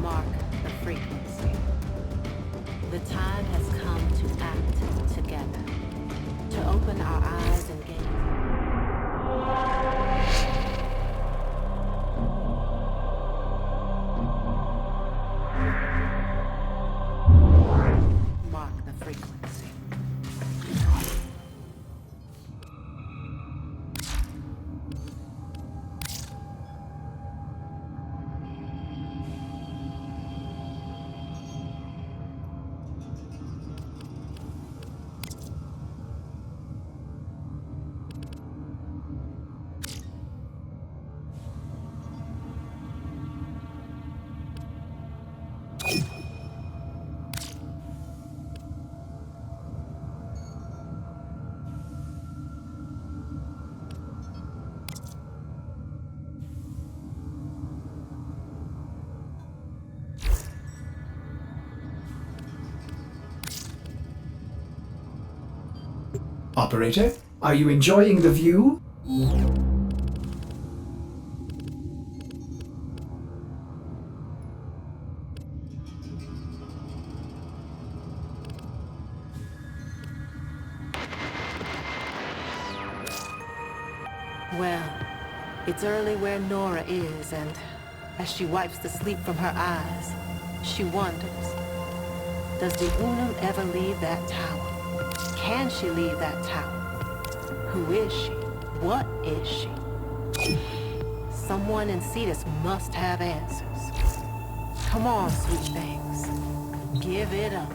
mark the frequency. The time has come to act together, to open our eyes and gaze. Mark the frequency. Operator, are you enjoying the view? Well, it's early where Nora is, and as she wipes the sleep from her eyes, she wonders, does the Unum ever leave that tower? Can she leave that tower? Who is she? What is she? Someone in Cetus must have answers. Come on, sweet things. Give it up.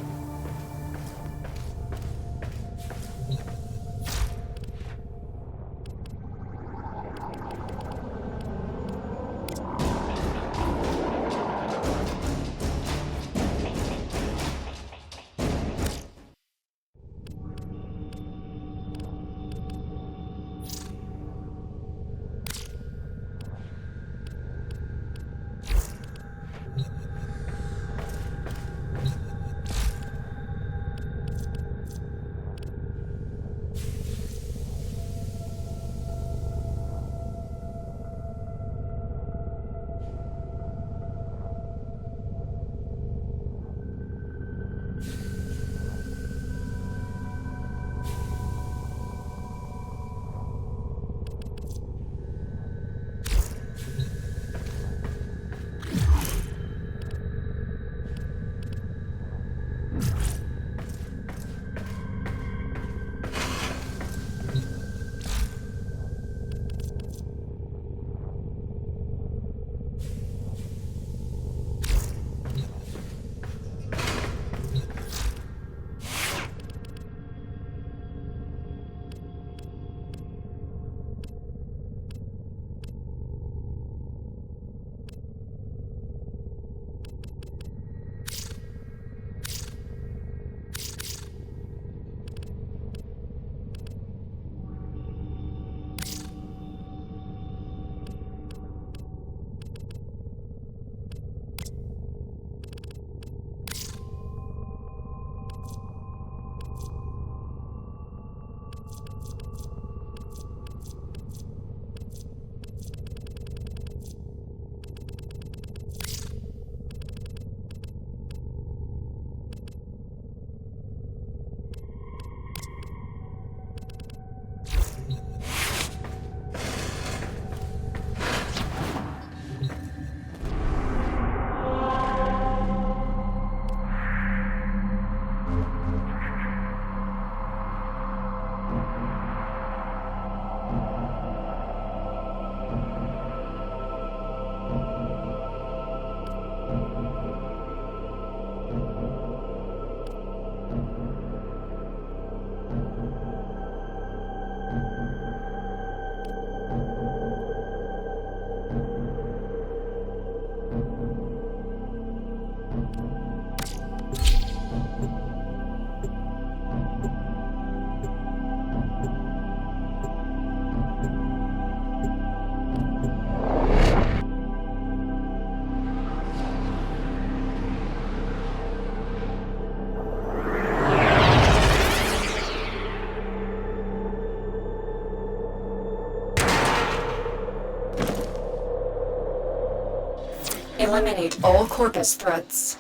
Eliminate all Corpus threats.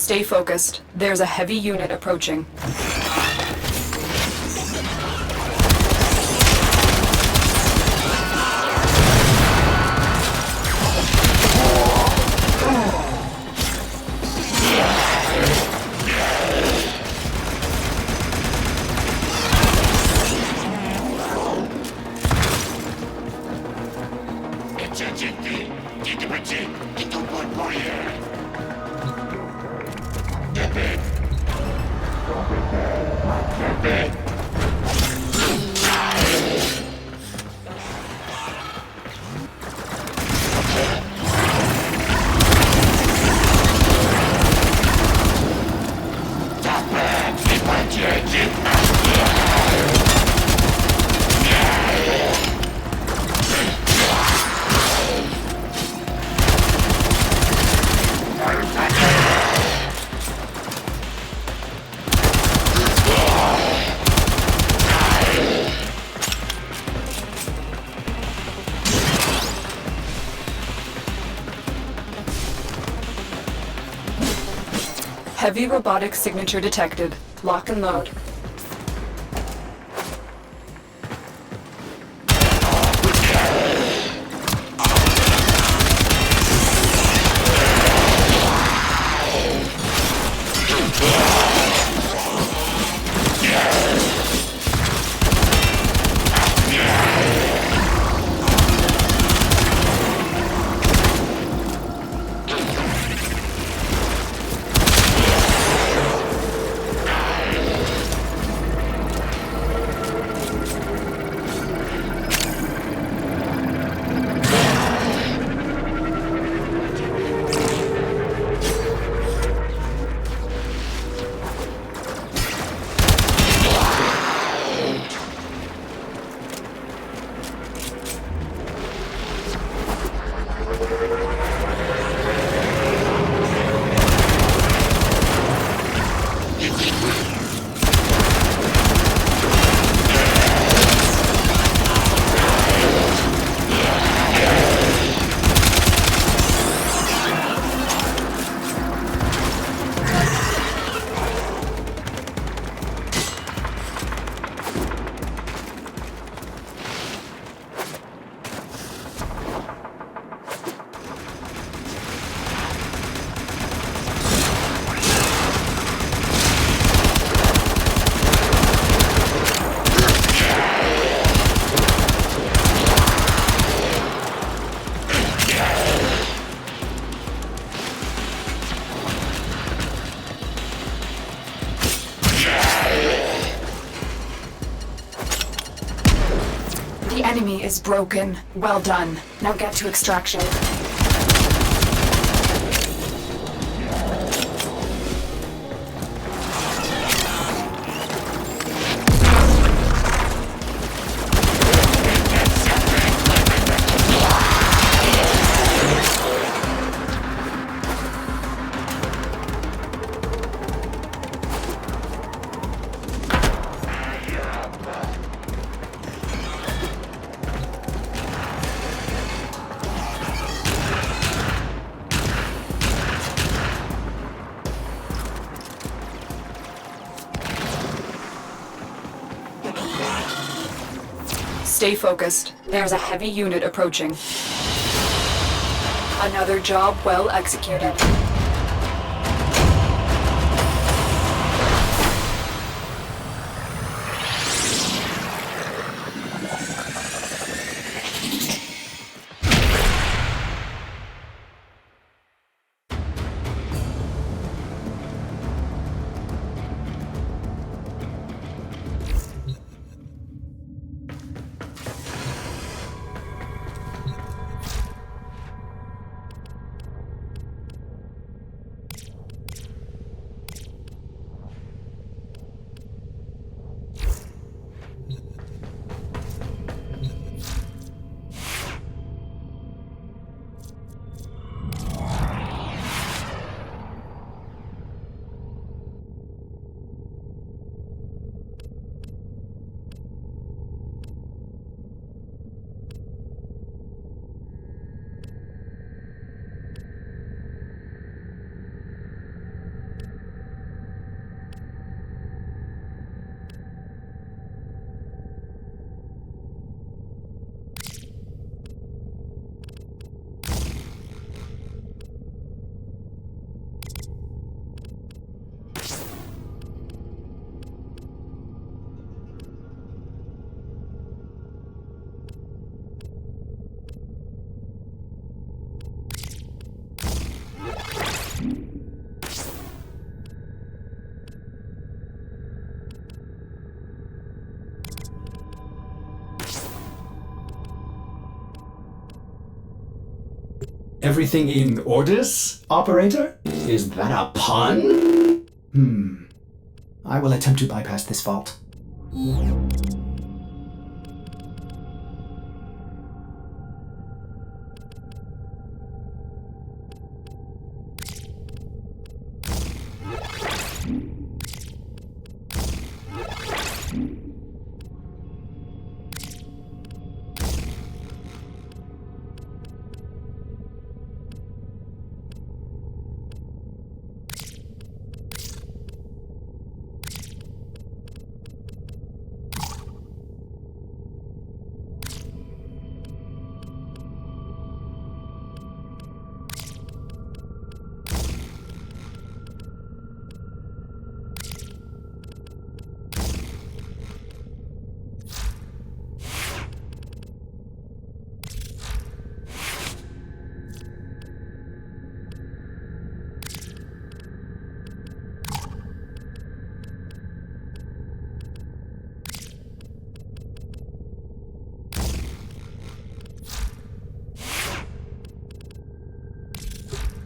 Stay focused. There's a heavy unit approaching. Heavy robotic signature detected. Lock and load. is broken. Well done. Now get to extraction. Stay focused. There's a heavy unit approaching. Another job well executed. Everything in orders, operator? Is that a pun? I will attempt to bypass this fault.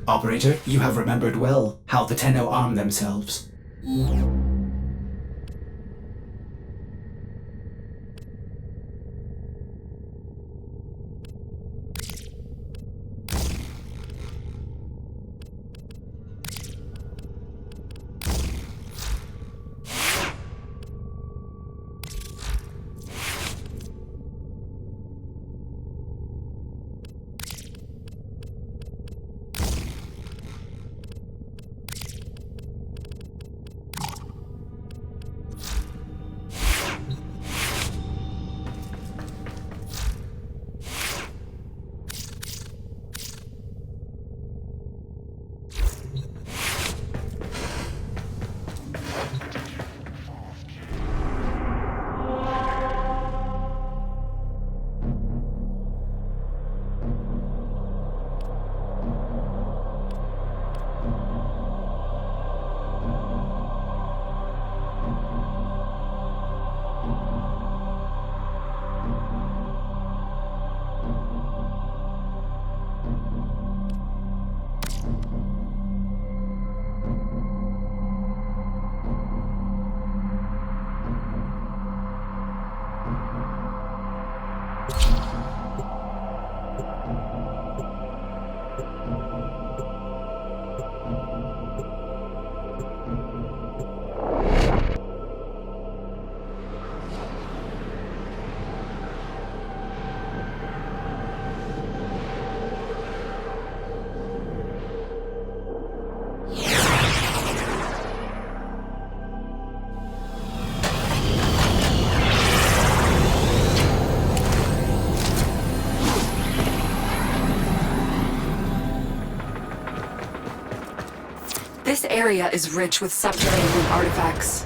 Operator, you have remembered well how the Tenno arm themselves. This area is rich with subterranean artifacts.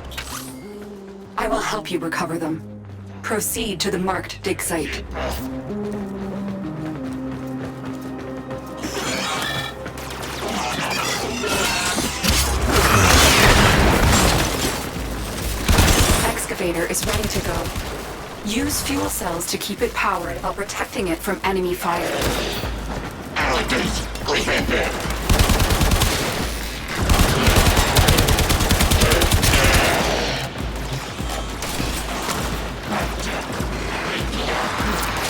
I will help you recover them. Proceed to the marked dig site. Excavator is ready to go. Use fuel cells to keep it powered while protecting it from enemy fire.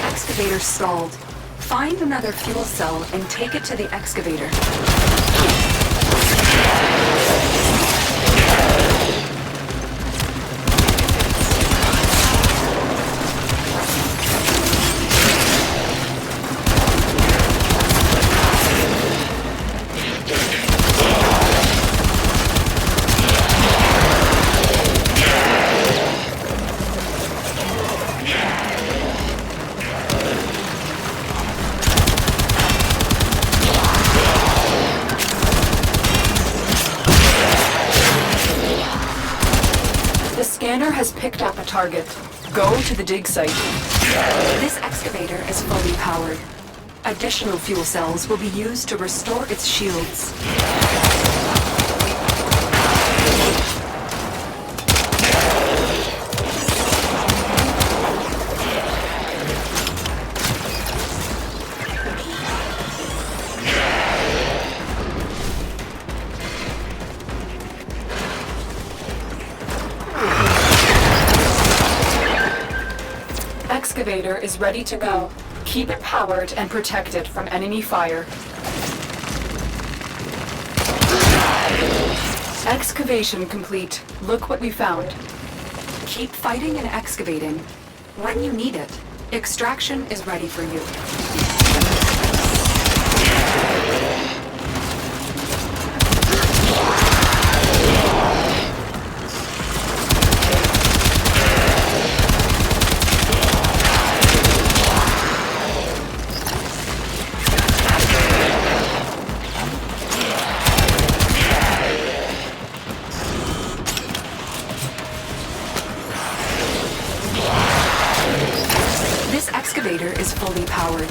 Excavator stalled. Find another fuel cell and take it to the excavator. The scanner has picked up a target. Go to the dig site. This excavator is fully powered. Additional fuel cells will be used to restore its shields. Excavator is ready to go. Keep it powered and protected from enemy fire. Excavation complete. Look what we found. Keep fighting and excavating. When you need it, extraction is ready for you. This excavator is fully powered.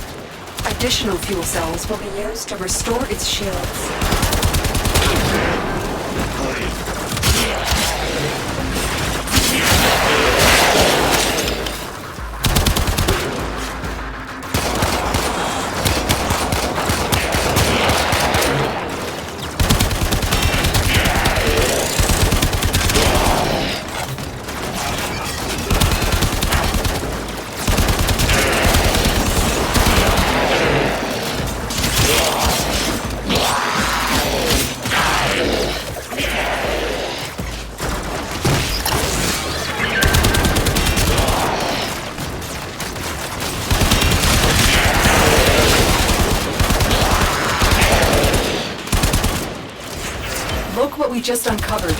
Additional fuel cells will be used to restore its shields. Look what we just uncovered.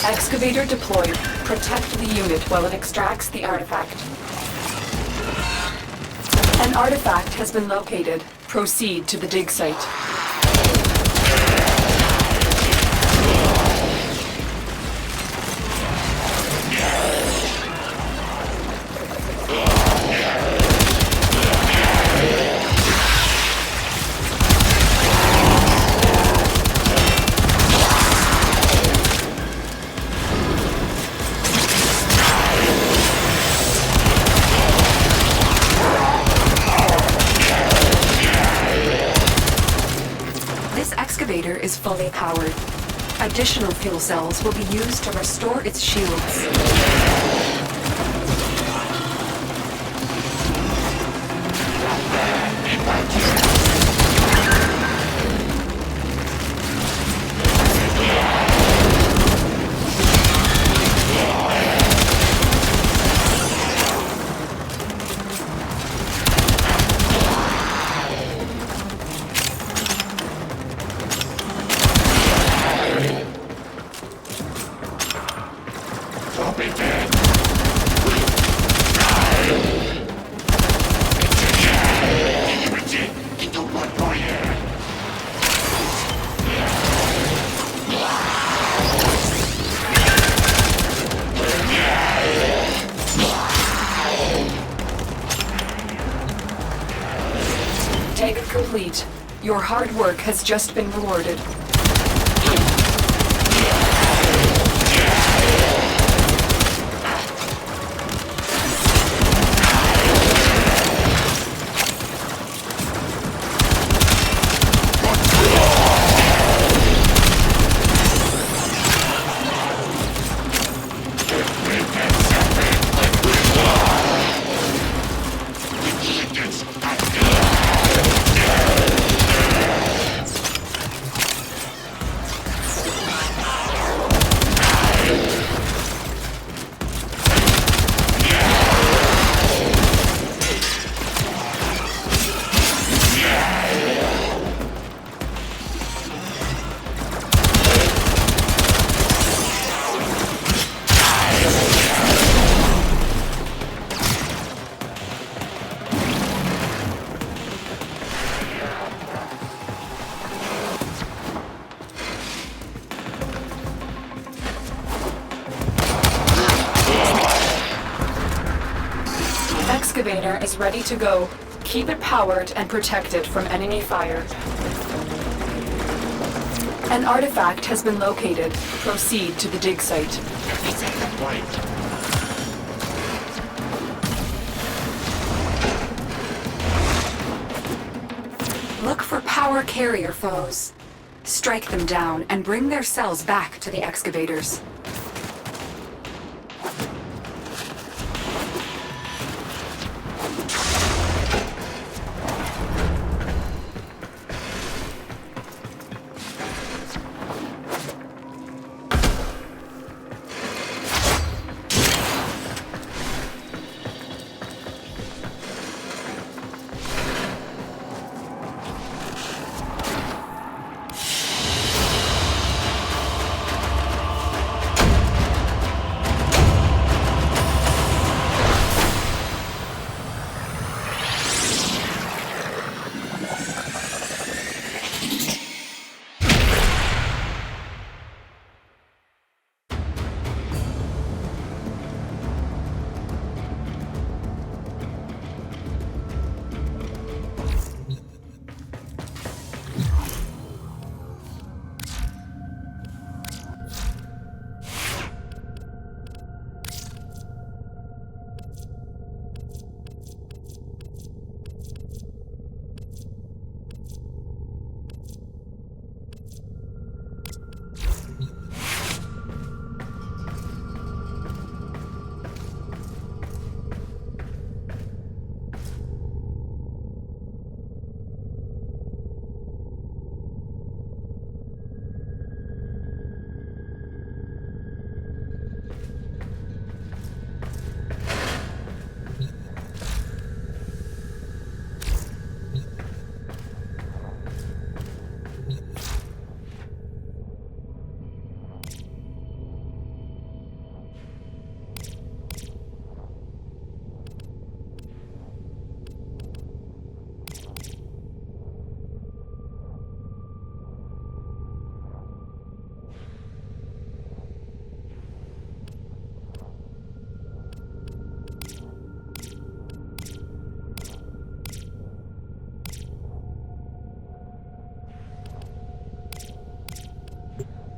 Excavator deployed. Protect the unit while it extracts the artifact. An artifact has been located. Proceed to the dig site. Is fully powered. Additional fuel cells will be used to restore its shields. Complete. Your hard work has just been rewarded. Excavator is ready to go. Keep it powered and protected from enemy fire. An artifact has been located. Proceed to the dig site. Look for power carrier foes. Strike them down and bring their cells back to the excavators.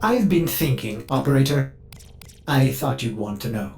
I've been thinking, Operator. I thought you'd want to know.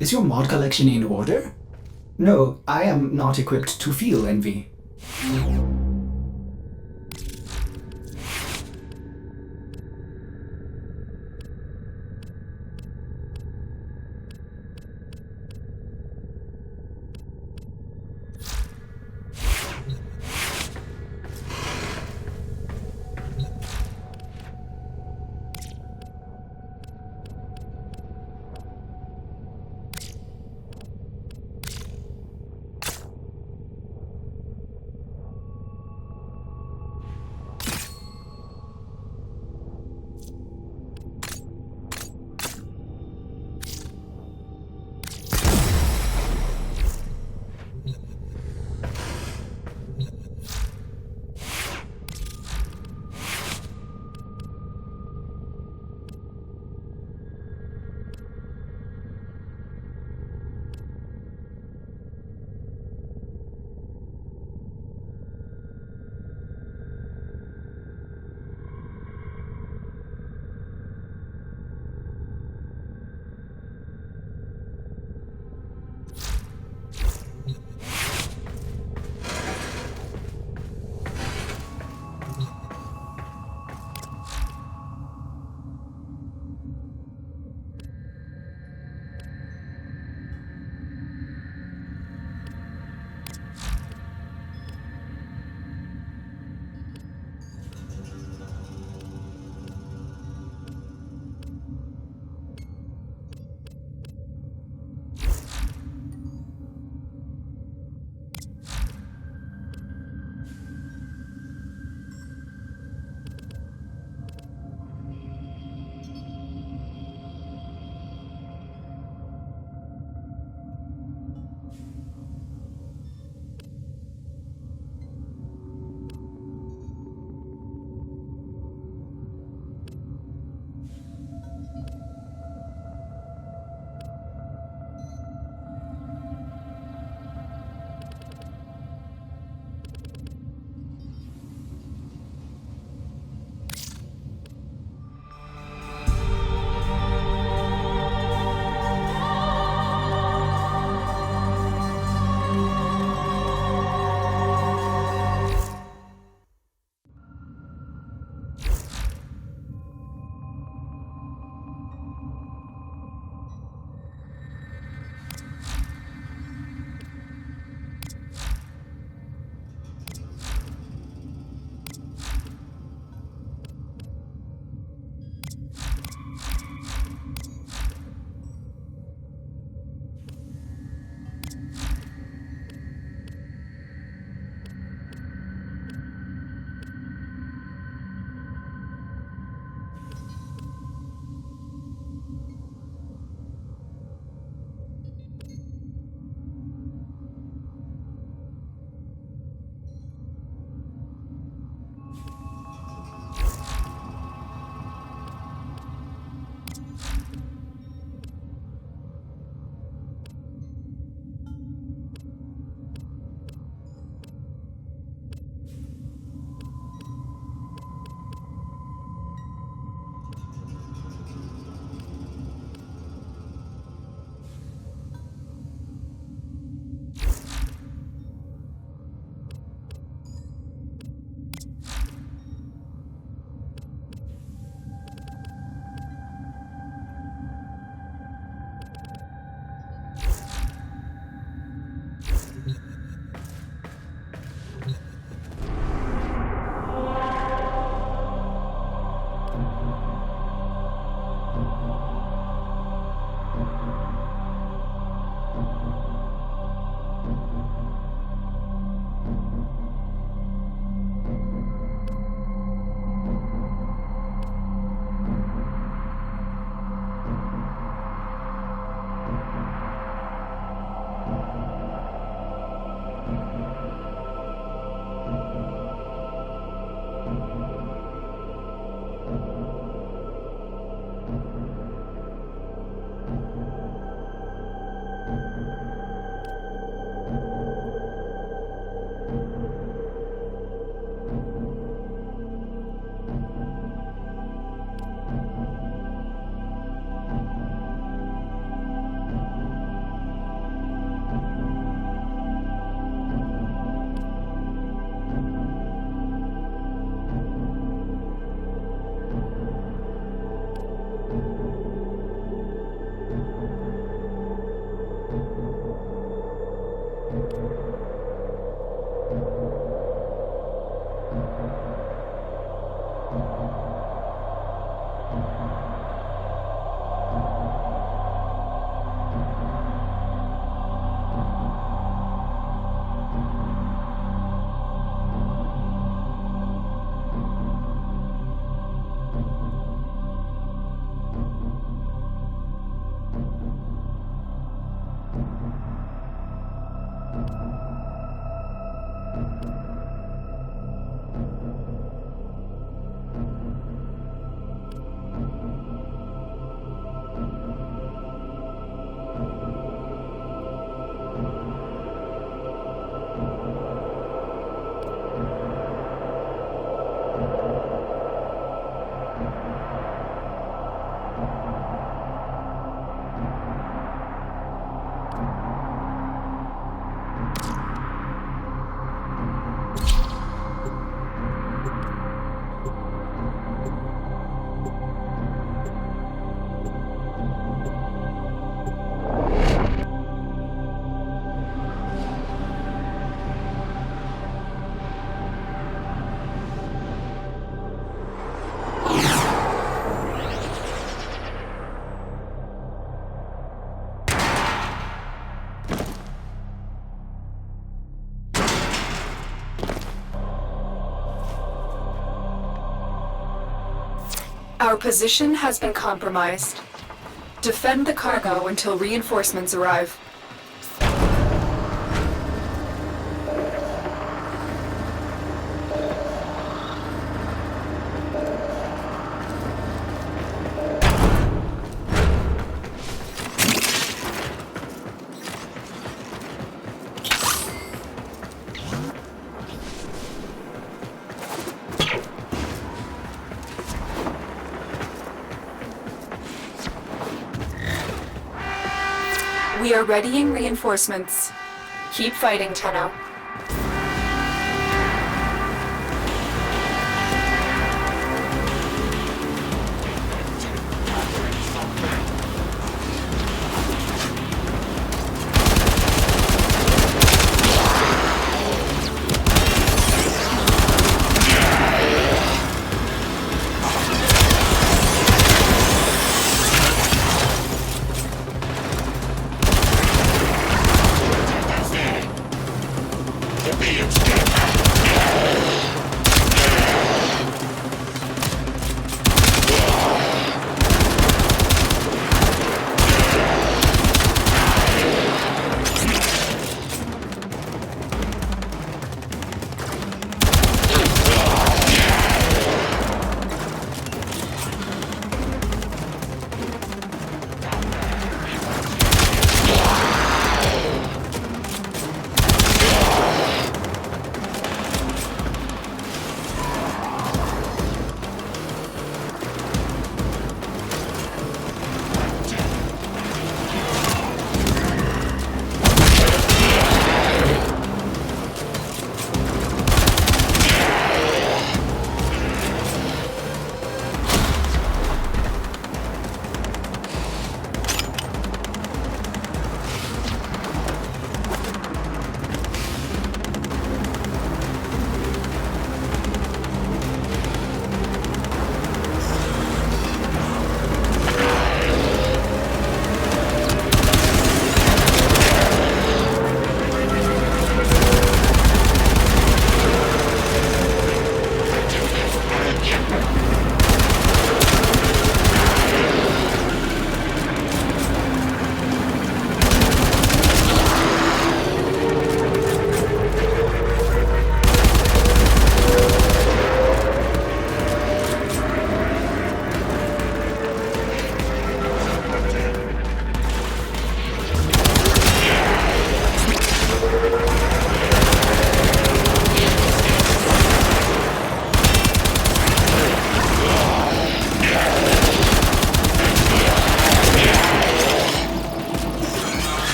Is your mod collection in order? No, I am not equipped to feel envy. Our position has been compromised. Defend the cargo until reinforcements arrive. We are readying reinforcements. Keep fighting, Tenno.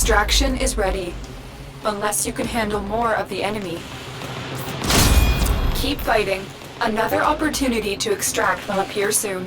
Extraction is ready. Unless you can handle more of the enemy. Keep fighting. Another opportunity to extract will appear soon.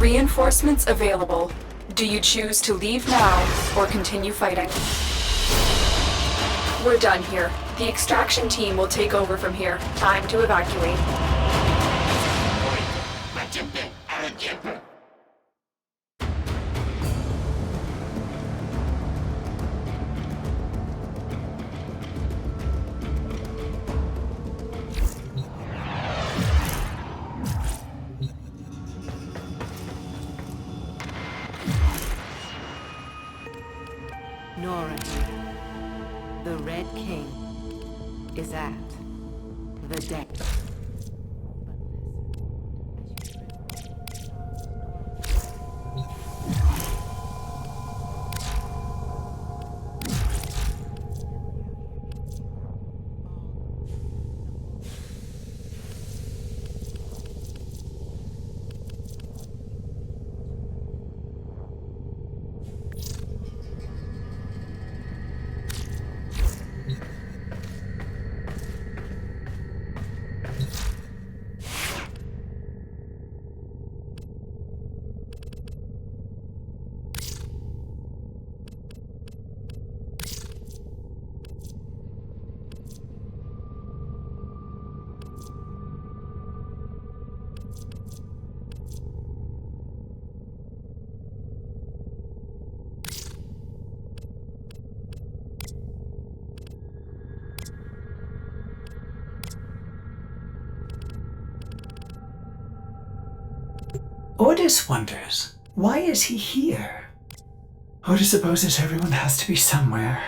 Reinforcements available. Do you choose to leave now or continue fighting? We're done here. The extraction team will take over from here. Time to evacuate. Nora, the Red King is at the deck. Ordis wonders, why is he here? Ordis supposes everyone has to be somewhere.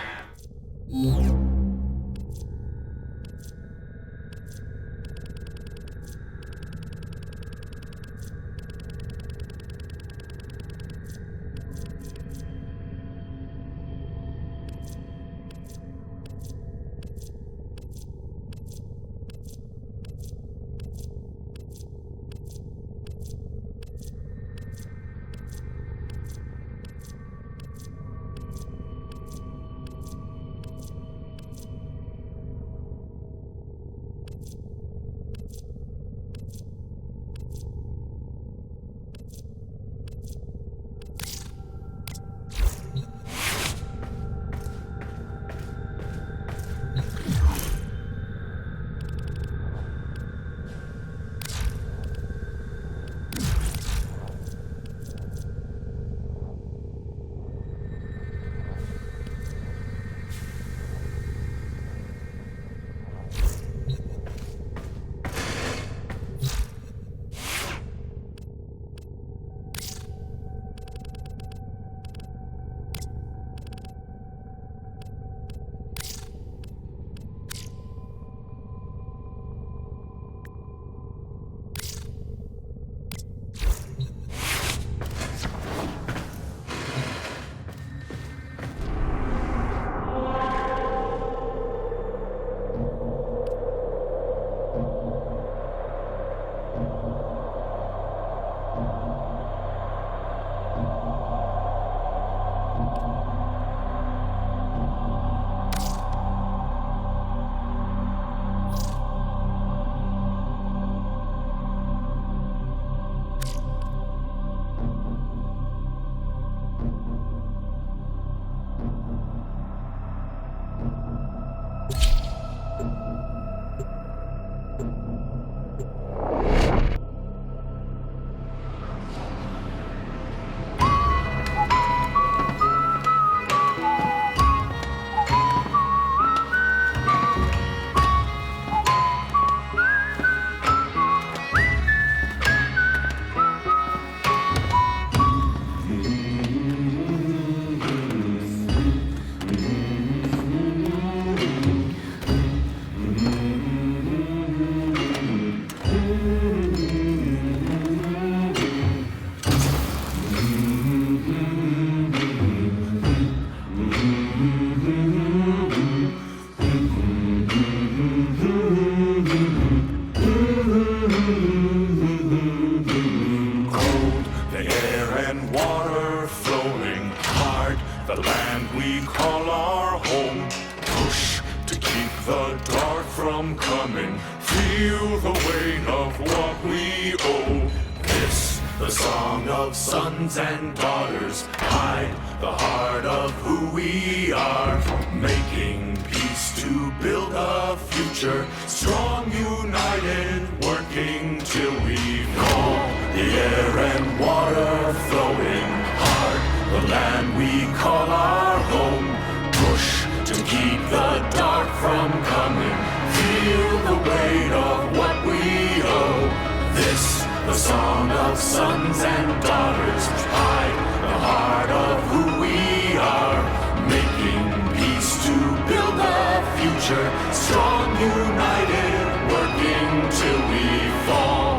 the song of sons and daughters, hide the heart of who we are, making peace to build a future, strong, united, working till we fall. The air and water flowing hard, the land we call our home, push to keep the dark from coming, feel the weight of what we owe. This, the song of sons and daughters, hide the heart of who we are, making peace to build a future, strong, united, working till we fall.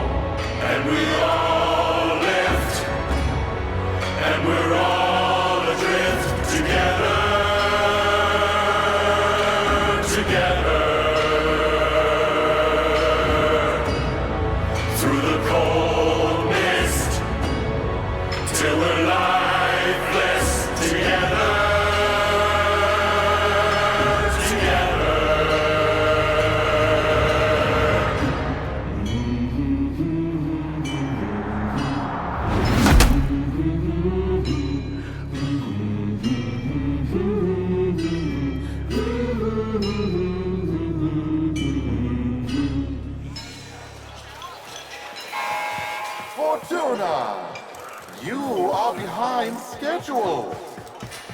And we all lift, and we're all adrift together. Through the cold mist, till we're lifeless together. Fortuna! You are behind schedule.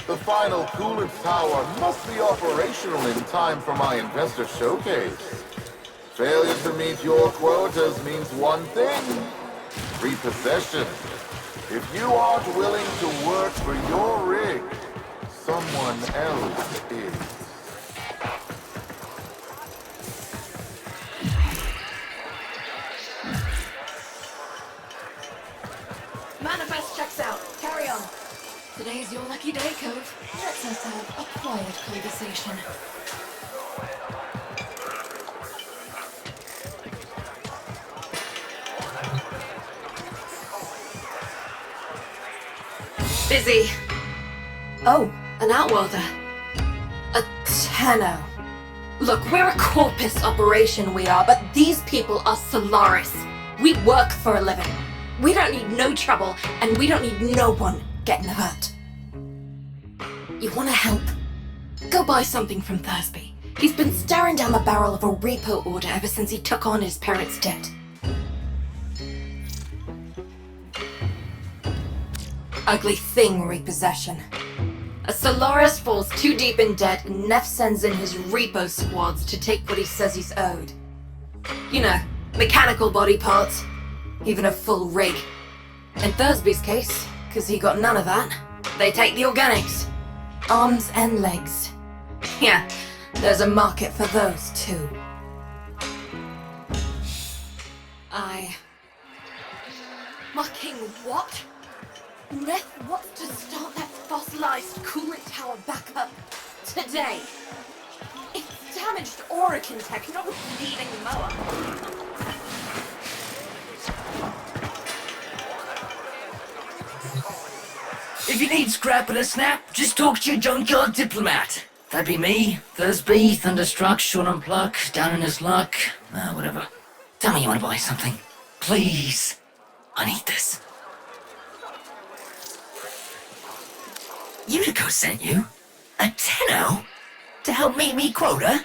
The final coolant tower must be operational in time for my investor showcase. Failure to meet your quotas means one thing: repossession. If you aren't willing to work for your rig, someone else is. Manifest checks out. Carry on. Today's your lucky day, Cove. Let's us have a quiet conversation. Busy. Oh, an outworlder. A Tenno. Look, we're a corpus operation, we are, but these people are Solaris. We work for a living. We don't need no trouble, and we don't need no one getting hurt. You wanna help? Go buy something from Thursby. He's been staring down the barrel of a repo order ever since he took on his parents' debt. Ugly thing, repossession. A Solaris falls too deep in debt, and Neff sends in his repo squads to take what he says he's owed. You know, mechanical body parts. Even a full rig. In Thursby's case, because he got none of that, they take the organics. Arms and legs. Yeah, there's a market for those too. Fucking what? Neff wants to start that fossilized coolant tower back up today. It's damaged Oracle tech, not a bleeding mower. If you need scrap and a snap, just talk to your junkyard diplomat. That'd be me, Thursby, Thunderstruck, Sean Unpluck, down in his luck, whatever. Tell me you want to buy something. Please. I need this. Utico sent you? A Tenno? To help meet me quota?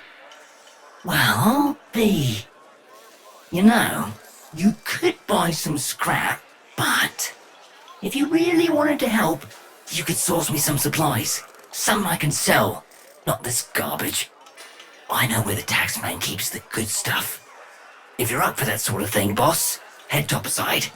Well, B. You know, you could buy some scrap, but if you really wanted to help, you could source me some supplies. Some I can sell, not this garbage. I know where the taxman keeps the good stuff. If you're up for that sort of thing, boss, head topside.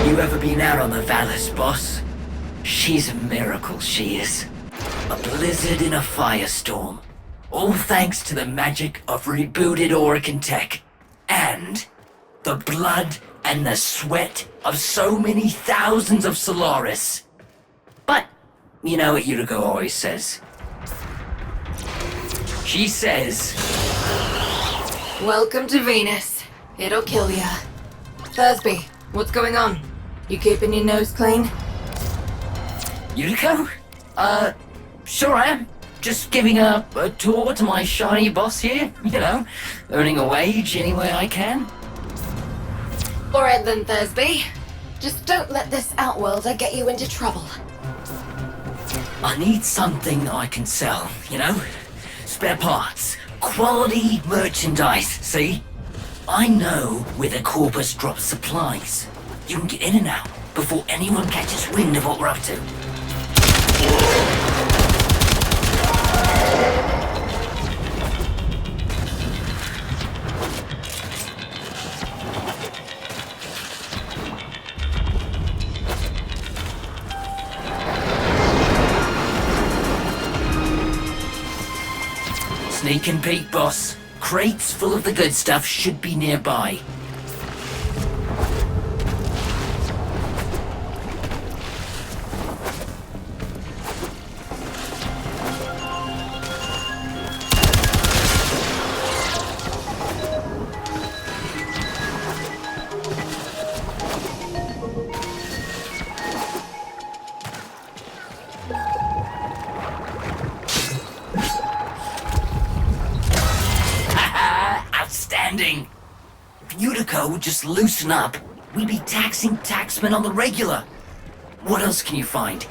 You ever been out on the Valus, boss? She's a miracle, she is. A blizzard in a firestorm. All thanks to the magic of rebooted Oracle tech. And the blood and the sweat of so many thousands of Solaris. But, you know what Utico always says. She says, Welcome to Venus. It'll kill ya. Thursby, what's going on? You keeping your nose clean? Yuriko? Sure I am. Just giving a tour to my shiny boss here, you know, earning a wage any way I can. Alright then, Thursby. Just don't let this outworlder get you into trouble. I need something that I can sell, you know? Spare parts, quality merchandise, see? I know where the Corpus drops supplies. You can get in and out before anyone catches wind of what we're up to. Sneak and peek, boss. Crates full of the good stuff should be nearby. Outstanding! If Yuriko would just loosen up, we'd be taxing taxmen on the regular. What else can you find?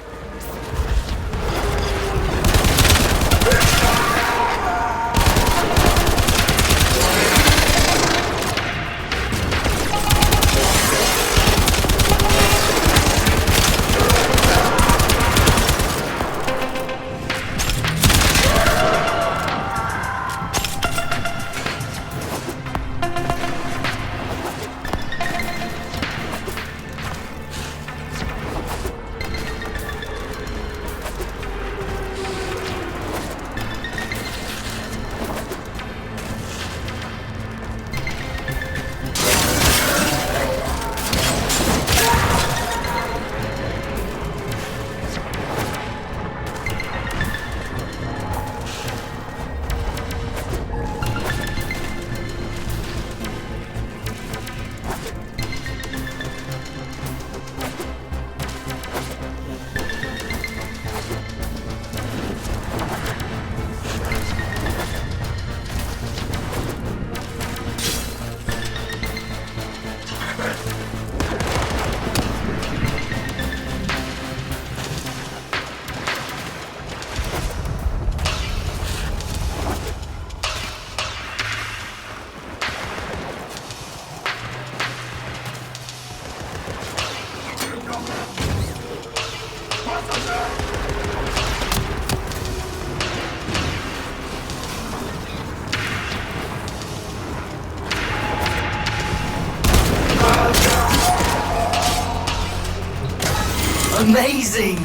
Amazing!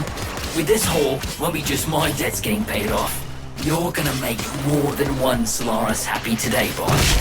With this haul, won't be just my debts getting paid off. You're gonna make more than one Solaris happy today, boss.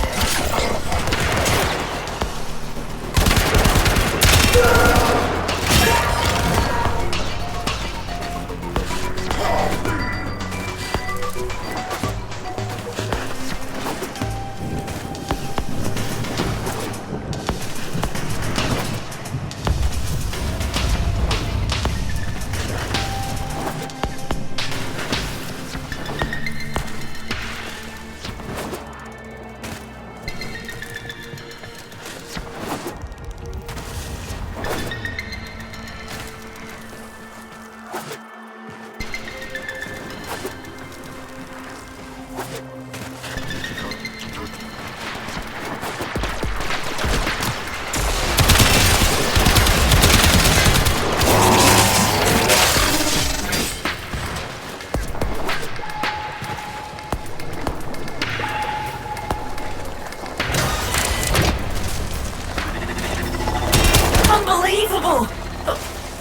Unbelievable!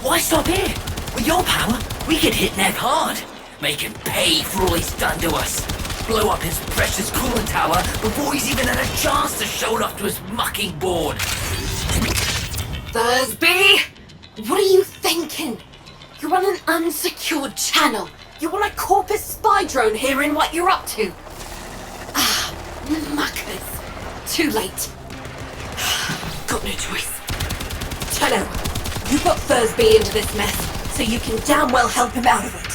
Why stop here? With your power, we could hit Nev hard. Make him pay for all he's done to us. Blow up his precious coolant tower before he's even had a chance to show it off to his mucking board. Thursby! What are you thinking? You're on an unsecured channel. You want a Corpus spy drone hearing what you're up to. Ah, muckers. too late. Got no choice. Tenno, you got Thursby into this mess, so you can damn well help him out of it.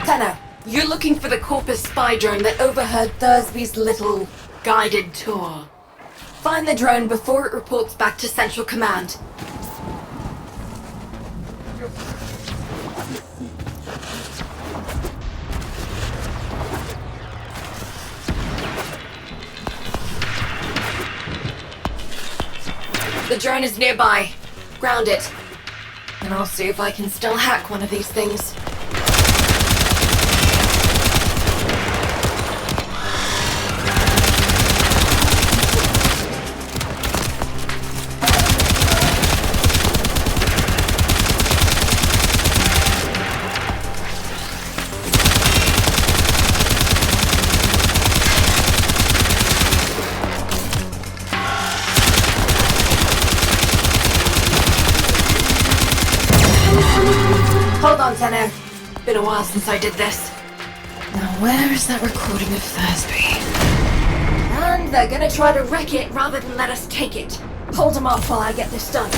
Tenno, you're looking for the Corpus spy drone that overheard Thursby's little guided tour. Find the drone before it reports back to Central Command. The drone is nearby. Ground it. And I'll see if I can still hack one of these things. Hold on, Tenno. Been a while since I did this. Now where is that recording of Thursby? And they're gonna try to wreck it rather than let us take it. Hold them off while I get this done.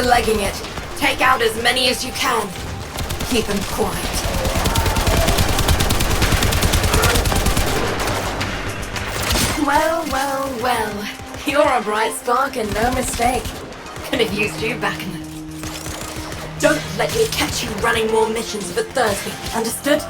Legging it. Take out as many as you can. Keep them quiet. Well. You're a bright spark and no mistake. Could have used you back in the... Don't let me catch you running more missions for Thursby. Understood?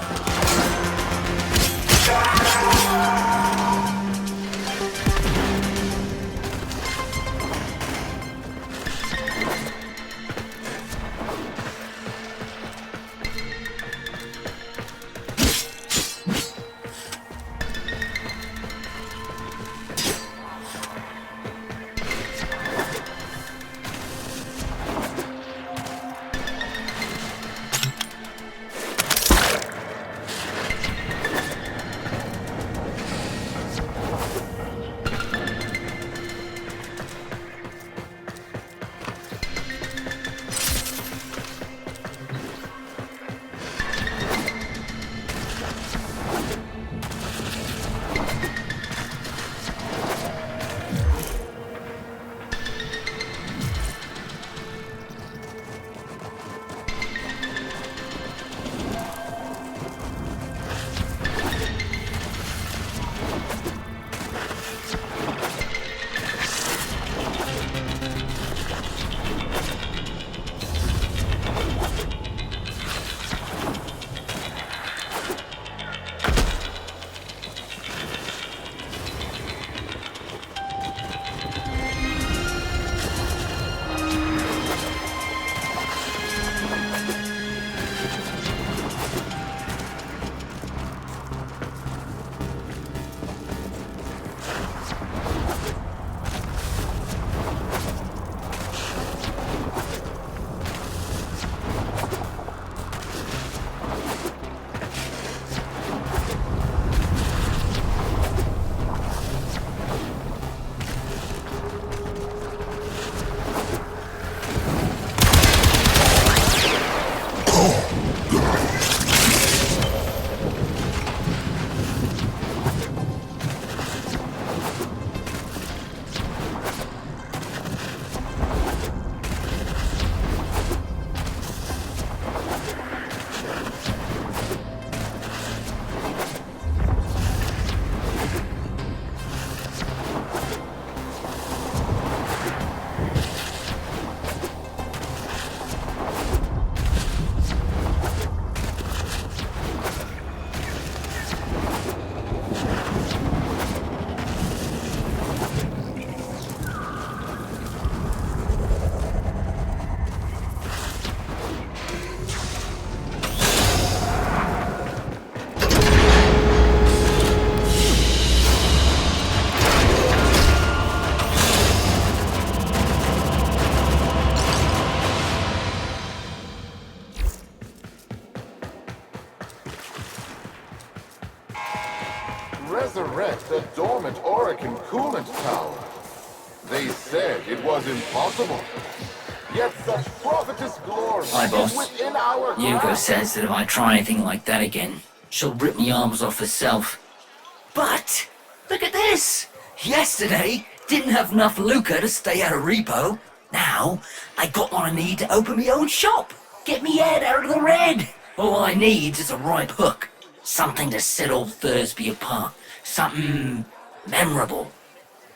Resurrect a dormant Orokin coolant tower. They said it was impossible. Yet such prophetess glory Hi, boss. is within our Yuko grasp. says that if I try anything like that again, she'll rip me arms off herself. But, look at this! Yesterday, didn't have enough lucre to stay out of repo. Now, I got what I need to open my own shop. Get me head out of the red. All I need is a ripe hook. Something to set old Thursby apart. Something memorable.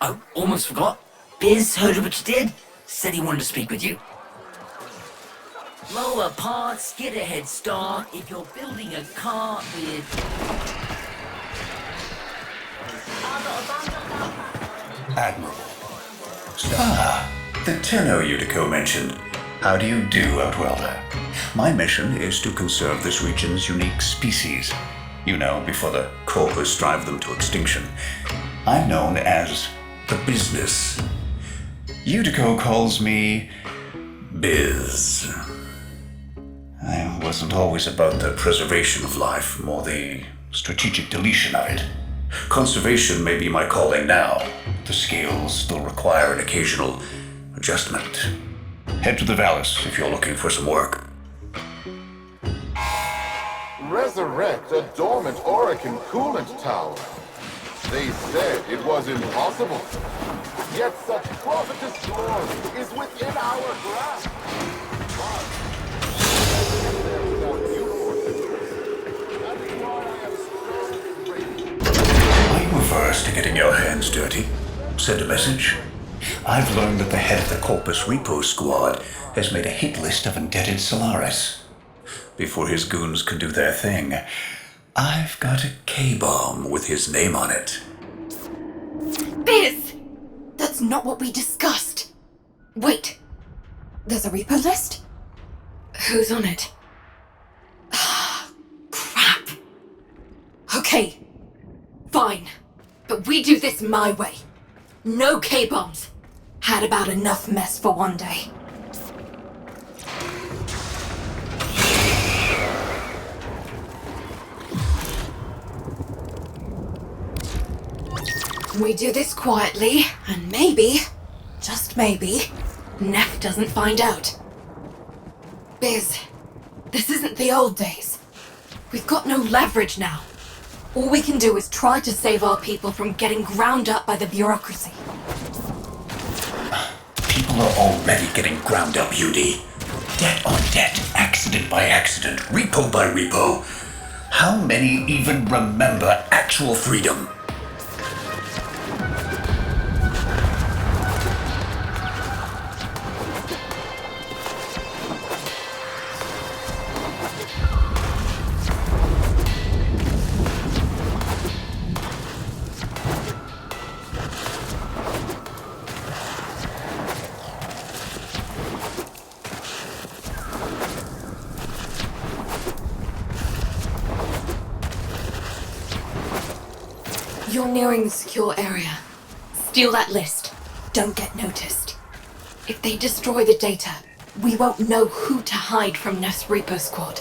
Oh, almost forgot. Biz heard of what you did. Said he wanted to speak with you. Lower parts, get a head start if you're building a car with... Admirable. The Tenno Yutiko mentioned. How do you do, Outwelder? My mission is to conserve this region's unique species. You know, before the Corpus drive them to extinction. I'm known as the Business. Yutiko calls me Biz. I wasn't always about the preservation of life, more the strategic deletion of it. Conservation may be my calling now. The scales still require an occasional adjustment. Head to the Valis if you're looking for some work. Resurrect a dormant Orokin coolant tower. They said it was impossible. Yet such prophetess glory is within our grasp. Are you averse to getting your hands dirty? Send a message. I've learned that the head of the Corpus Repo Squad has made a hit list of indebted Solaris. Before his goons can do their thing, I've got a K-bomb with his name on it. Biz! That's not what we discussed. Wait. There's a repo list? Who's on it? Crap. Okay. Fine. But we do this my way. No K-bombs. Had about enough mess for one day. We do this quietly, and maybe, just maybe, Neff doesn't find out. Biz, this isn't the old days. We've got no leverage now. All we can do is try to save our people from getting ground up by the bureaucracy. People are already getting ground up, Yudi. Debt on debt, accident by accident, repo by repo. How many even remember actual freedom? You're nearing the secure area. Steal that list. Don't get noticed. If they destroy the data, we won't know who to hide from Neff's Repo Squad.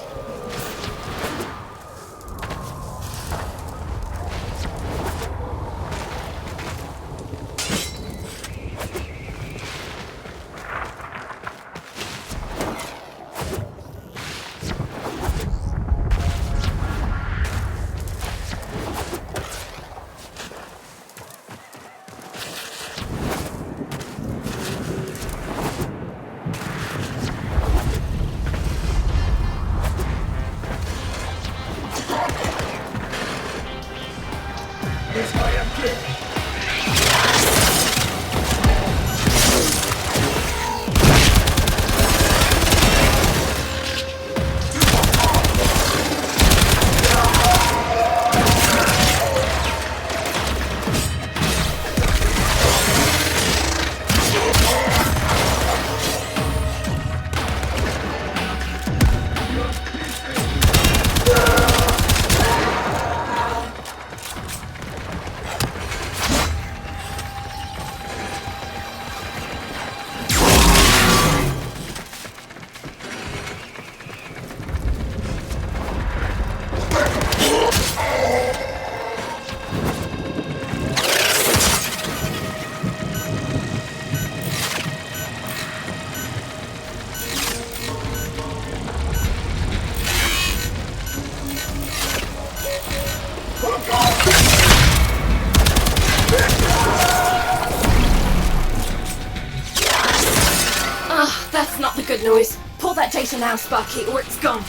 that noise. Pull that data now, Sparky, or it's gone.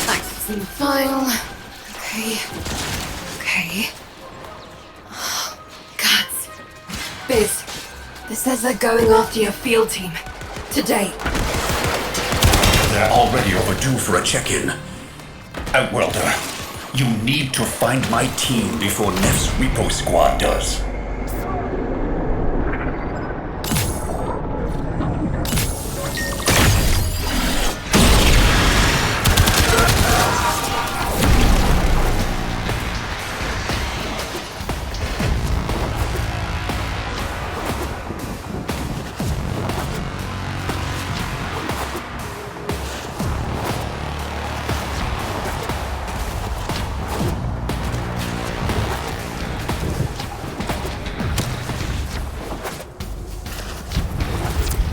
Accessing the file. Okay. Gods. Biz, this says they're going after your field team. Today. They're already overdue for a check-in. Outworlder, you need to find my team before Neff's repo squad does.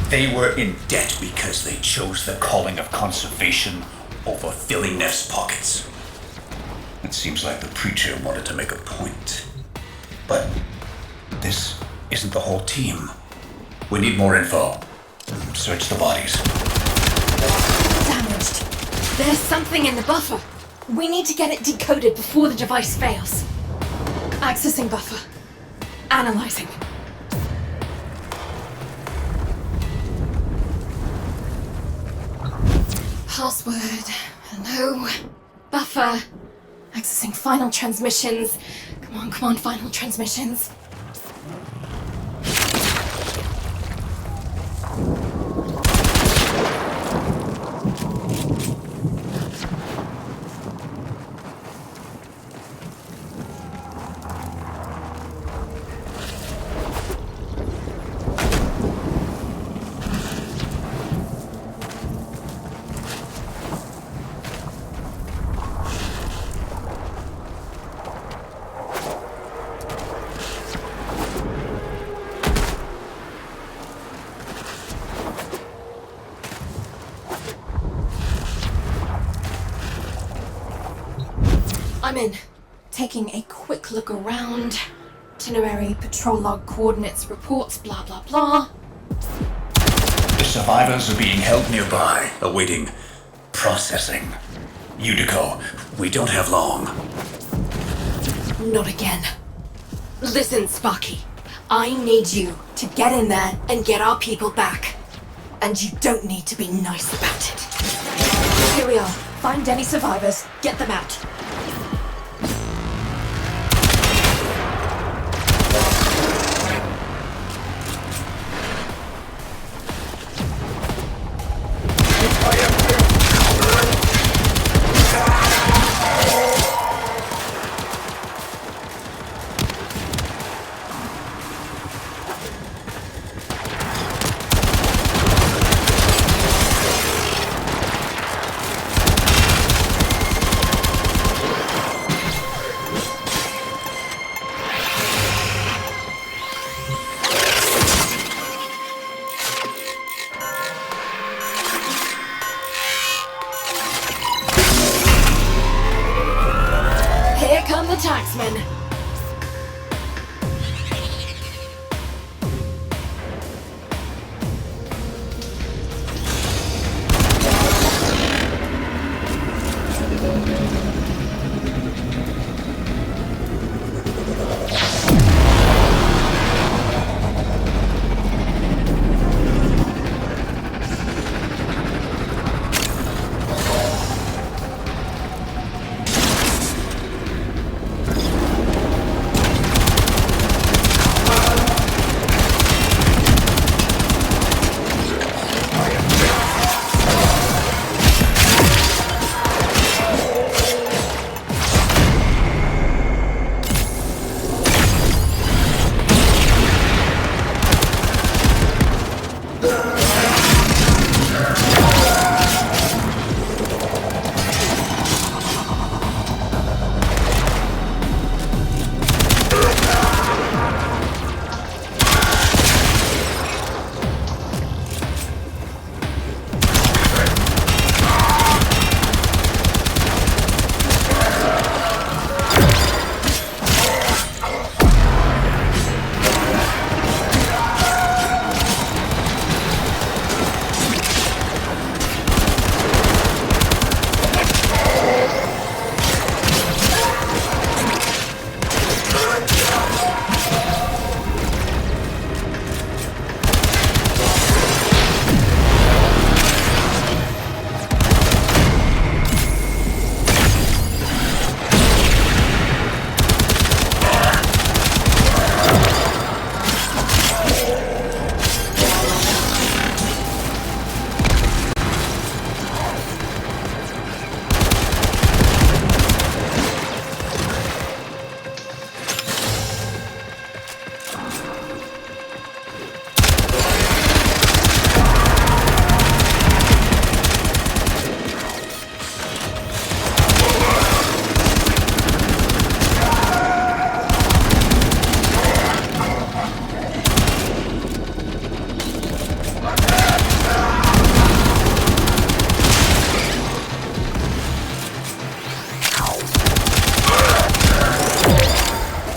They were in debt because they chose the calling of conservation over filling Neff's pockets. It seems like the preacher wanted to make a point. But this isn't the whole team. We need more info. Search the bodies. Damaged. There's something in the buffer. We need to get it decoded before the device fails. Accessing buffer. Analyzing. Password. Hello. Buffer. Accessing final transmissions. Come on, final transmissions. I'm in. Taking a quick look around. Itinerary, patrol log, coordinates, reports, blah blah blah. The survivors are being held nearby, awaiting processing. Unico, we don't have long. Not again. Listen, Sparky. I need you to get in there and get our people back. And you don't need to be nice about it. Here we are. Find any survivors, get them out. Taxman.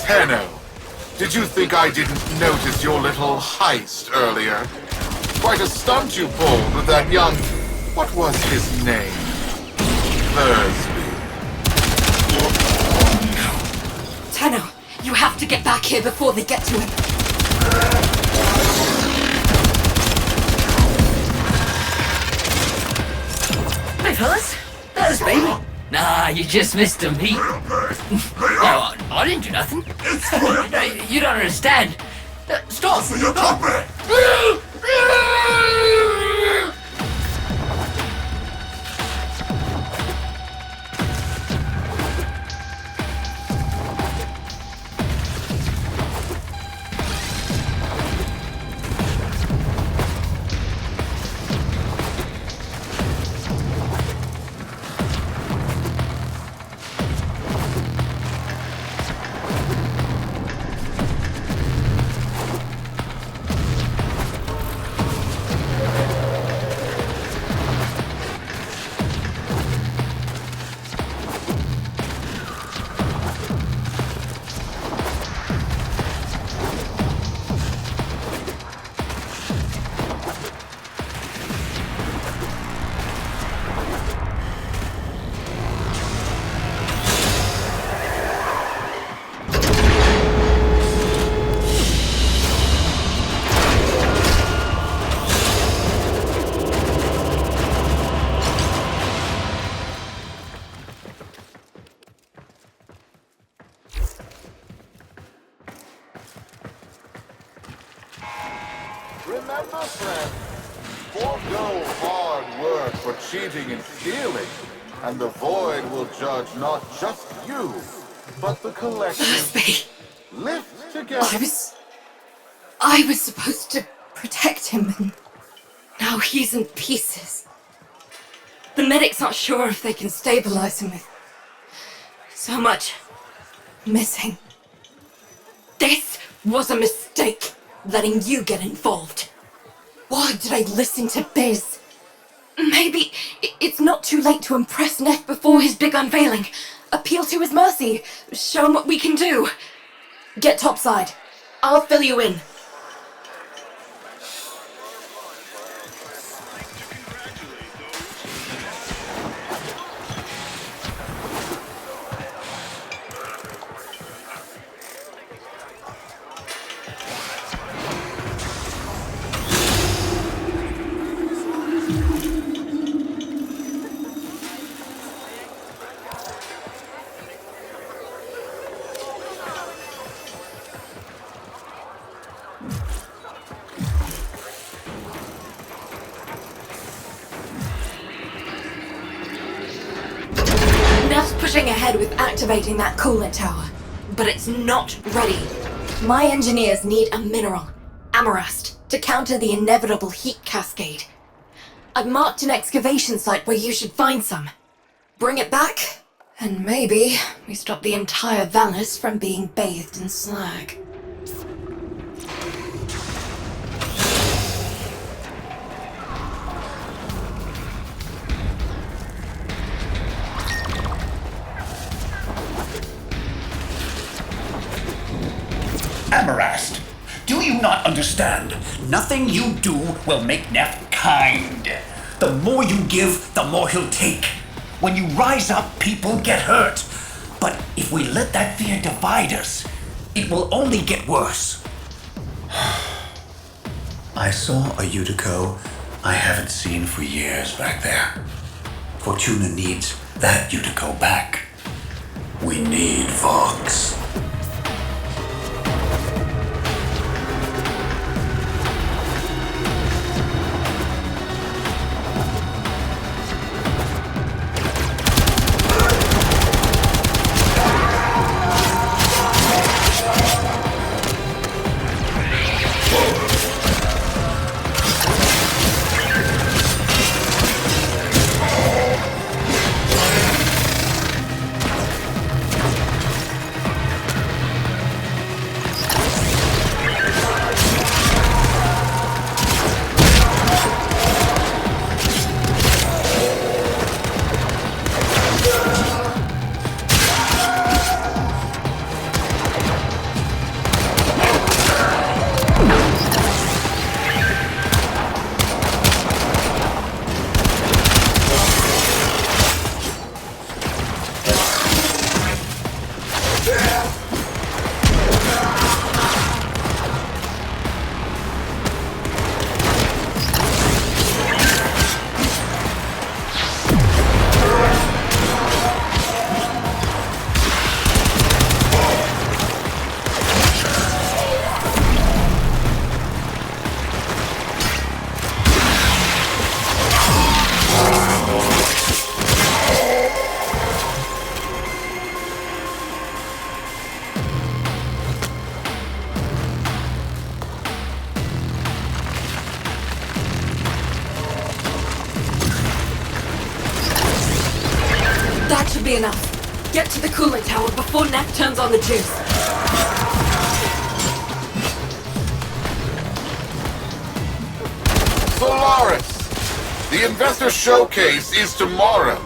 Tenno, did you think I didn't notice your little heist earlier? Quite a stunt you pulled with that young... what was his name? Thursby. Tenno, you have to get back here before they get to him. Hey fellas, there's baby. Nah, you just missed him. He... Oh, I didn't do nothing. You don't understand. Stop! Remember, friend, forego hard work for cheating and stealing, and the Void will judge not just you, but the collective. Thursby, Lift together. I was supposed to protect him, and now he's in pieces. The medics aren't sure if they can stabilize him with so much missing. This was a mistake, letting you get involved. Why did I listen to Biz? Maybe it's not too late to impress Neff before his big unveiling. Appeal to his mercy. Show him what we can do. Get topside. I'll fill you in. Neff's pushing ahead with activating that coolant tower, but it's not ready. My engineers need a mineral, Amarast, to counter the inevitable heat cascade. I've marked an excavation site where you should find some. Bring it back, and maybe we stop the entire Valis from being bathed in slag. Amarast, do you not understand? Nothing you do will make Neff kind. The more you give, the more he'll take. When you rise up, people get hurt. But if we let that fear divide us, it will only get worse. I saw a Utico I haven't seen for years back there. Fortuna needs that Utico back. We need Vox. That should be enough. Get to the cooling tower before Neff turns on the juice. Solaris! The investor showcase is tomorrow,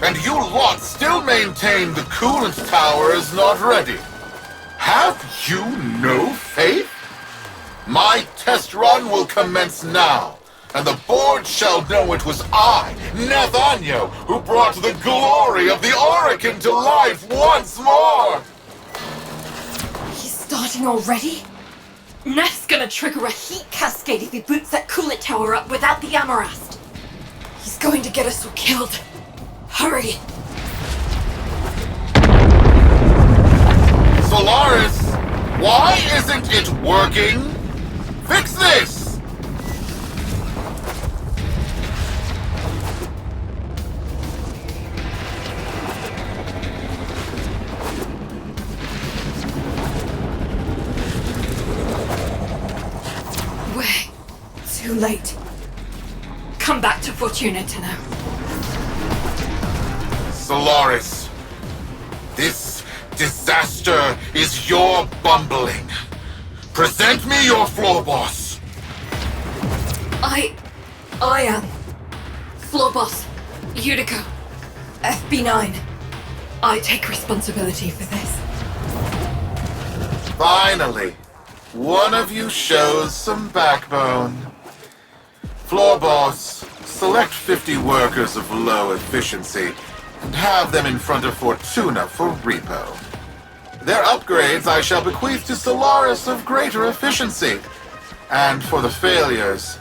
and you lot still maintain the coolant tower is not ready. Have you no faith? My test run will commence now, and the board shall know it was I, Nathaniel, who brought the glory of the Oracle to life once more! He's starting already? Neff's gonna trigger a heat cascade if he boots that coolant tower up without the Amarast. He's going to get us all killed. Hurry! Solaris, why isn't it working? Fix this! We're too late. Come back to Fortuna to know. Solaris, this disaster is your bumbling. Present me your floor boss. I am floor boss Utico, FB9. I take responsibility for this. Finally, one of you shows some backbone. Floor boss, select 50 workers of low efficiency and have them in front of Fortuna for repo. Their upgrades I shall bequeath to Solaris of greater efficiency. And for the failures,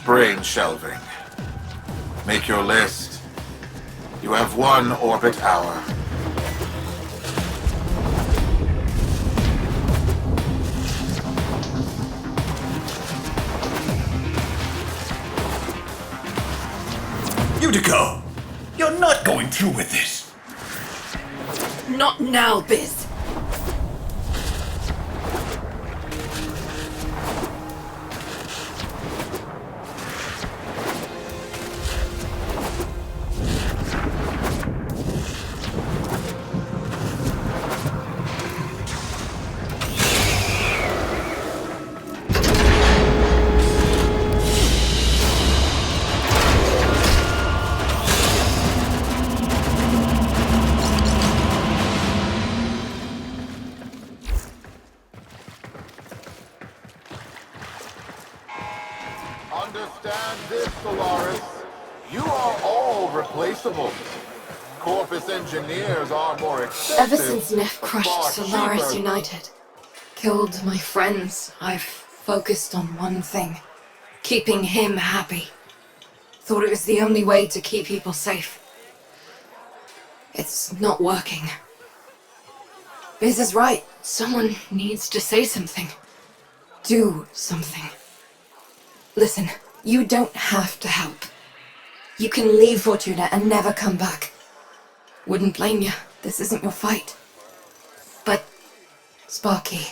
brain shelving. Make your list. You have 1 orbit hour. Utico! You're not going through with this! Not now, Biz. Understand this, Solaris. You are all replaceable. Corpus engineers are more expensive. Ever since Neff but crushed far Solaris cheaper. United, killed my friends, I've focused on one thing. Keeping him happy. Thought it was the only way to keep people safe. It's not working. Biz is right. Someone needs to say something. Do something. Listen, you don't have to help. You can leave Fortuna and never come back. Wouldn't blame you. This isn't your fight. But, Sparky,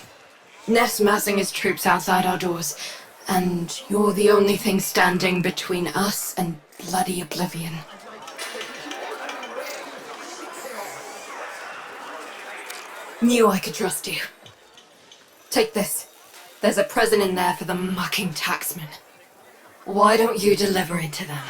Neff's massing his troops outside our doors, and you're the only thing standing between us and bloody oblivion. Knew I could trust you. Take this. There's a present in there for the mucking taxman. Why don't you deliver it to them?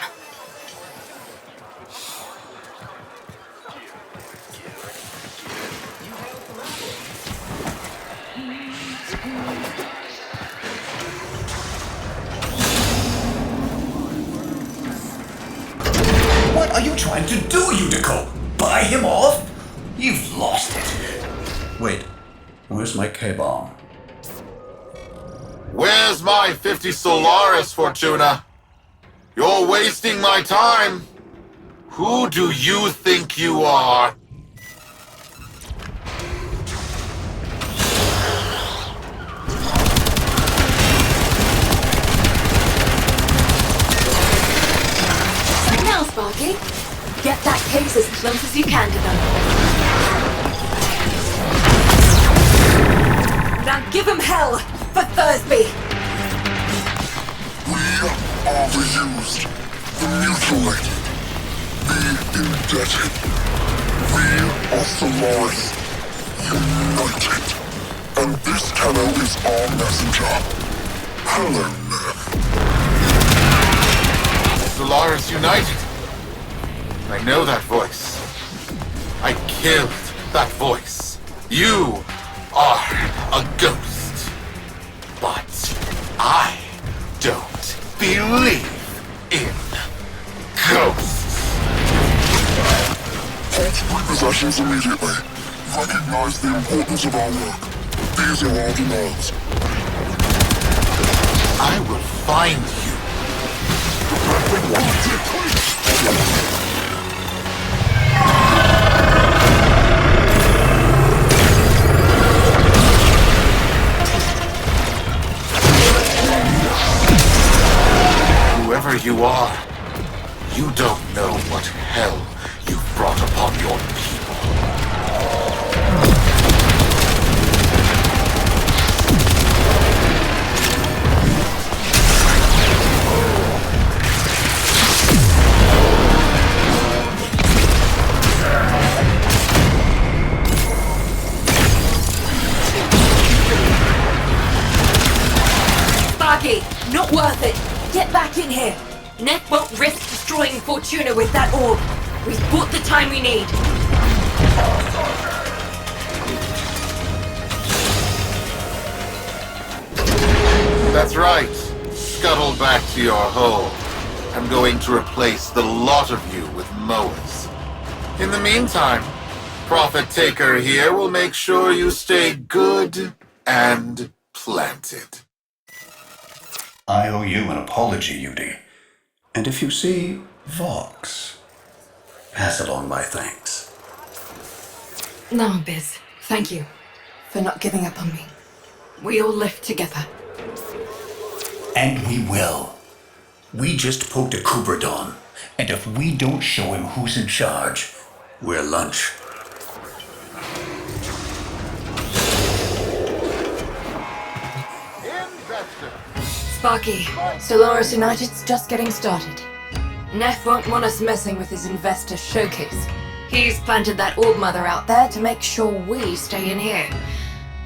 What are you trying to do, Utico? Buy him off? You've lost it. Wait, where's my K-bomb? Where's my 50 Solaris, Fortuna? You're wasting my time. Who do you think you are? Now, Sparky, get that case as close as you can to them. Now give him hell for Thursby! We overused the mutilated. The indebted. We are Solaris, united. And this Tenno is our messenger. Hello, Neff. Solaris United. I know that voice. I killed that voice. You are a ghost. But I don't believe in ghosts. Halt repossessions immediately. Recognize the importance of our work. These are our demands. I will find you. Whoever you are, you don't know what hell you've brought upon your people. Sparky, not worth it. Get back in here. Neff won't risk destroying Fortuna with that orb. We've bought the time we need. That's right. Scuttle back to your hole. I'm going to replace the lot of you with mowers. In the meantime, Prophet Taker here will make sure you stay good and planted. I owe you an apology, Yudi. And if you see Vox, pass along my thanks. No, Biz. Thank you for not giving up on me. We all live together. And we will. We just poked a Kuberdon, and if we don't show him who's in charge, we're lunch. Sparky, Solaris United's just getting started. Neff won't want us messing with his investor showcase. He's planted that orb mother out there to make sure we stay in here.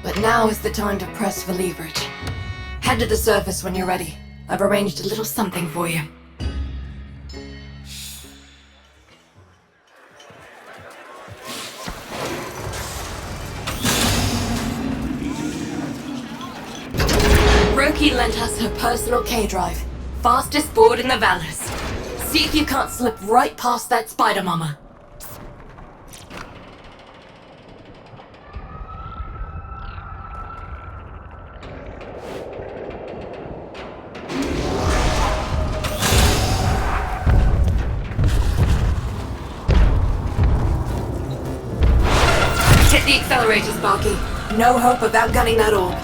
But now is the time to press for leverage. Head to the surface when you're ready. I've arranged a little something for you. Roki lent us her personal K-drive. Fastest board in the Vallis. See if you can't slip right past that spider mama. Hit the accelerator, Sparky. No hope of outgunning that orb.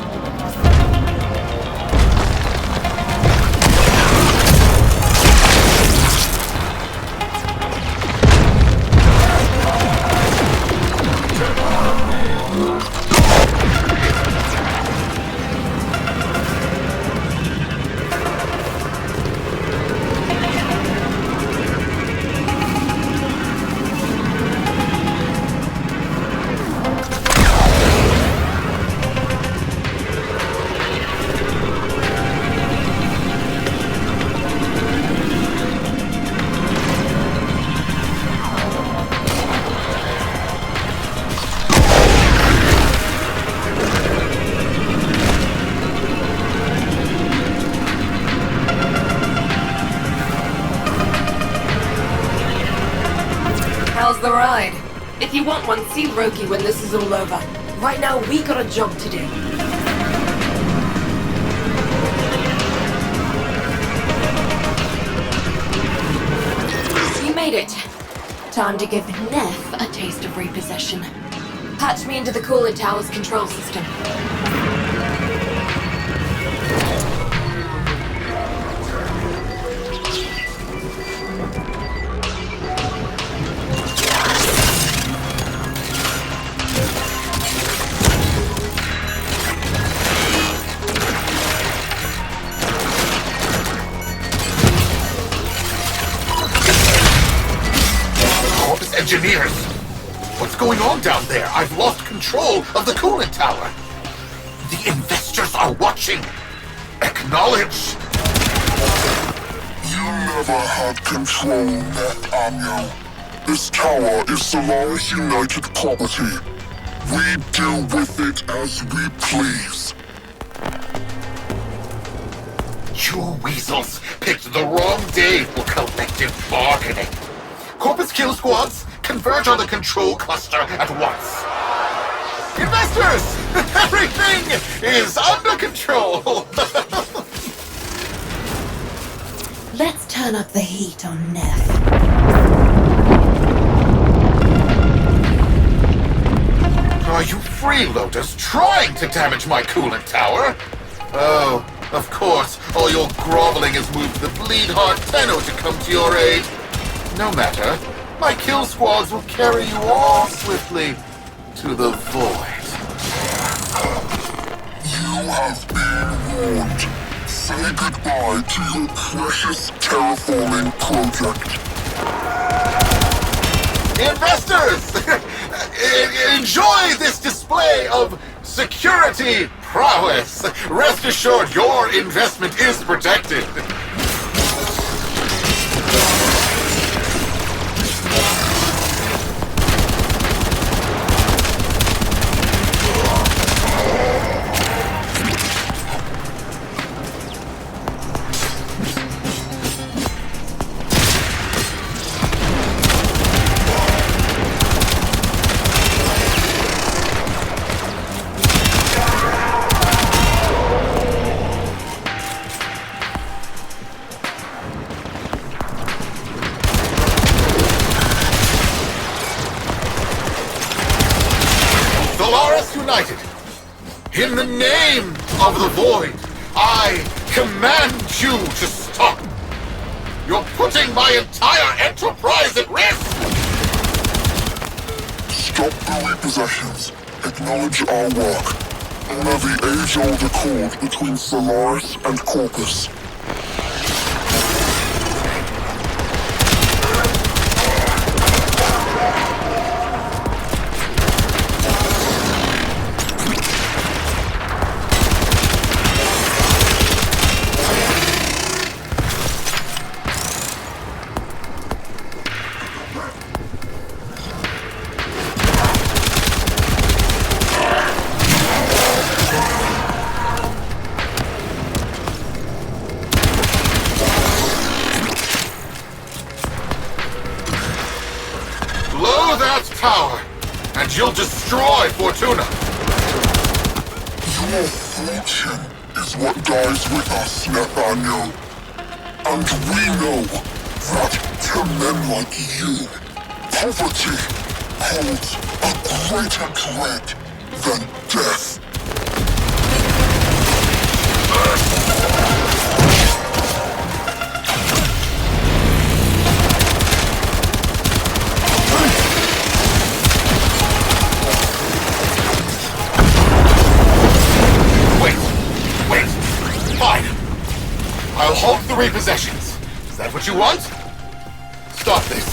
How's the ride? If you want one, see Roki when this is all over. Right now, we got a job to do. You made it. Time to give Neff a taste of repossession. Patch me into the cooling tower's control system. engineers. What's going on down there? I've lost control of the coolant tower. The investors are watching. Acknowledge. You never had control, Nathaniel. This tower is Solaris United property. We deal with it as we please. You weasels picked the wrong day for collective bargaining. Corpus kill squads, converge on the control cluster at once. Investors! Everything is under control! Let's turn up the heat on Neff. Are you freeloaders trying to damage my coolant tower? Oh, of course, all your groveling has moved the bleed-heart Tenno to come to your aid. No matter, my kill squads will carry you all swiftly to the void. You have been warned. Say goodbye to your precious terraforming project. Investors! Enjoy this display of security prowess! Rest assured your investment is protected. Solaris United, in the name of the Void, I command you to stop. You're putting my entire enterprise at risk. Stop the repossessions. Acknowledge our work. Honor the age-old accord between Solaris and Corpus. Blow that tower, and you'll destroy Fortuna. Your fortune is what dies with us, Nathaniel. And we know that to men like you, poverty holds a greater dread than death. Wait, fine. I'll halt the repossessions. Is that what you want? Stop this.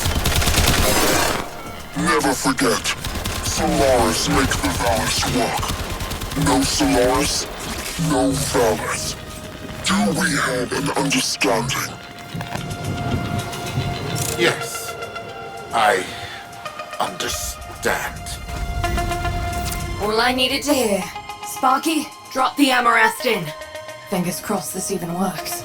Never forget, Solaris make the Valors work. No Solaris, no Valors. Do we have an understanding? Yes, I understand. All I needed to hear. Sparky, drop the Amarest in. Fingers crossed this even works.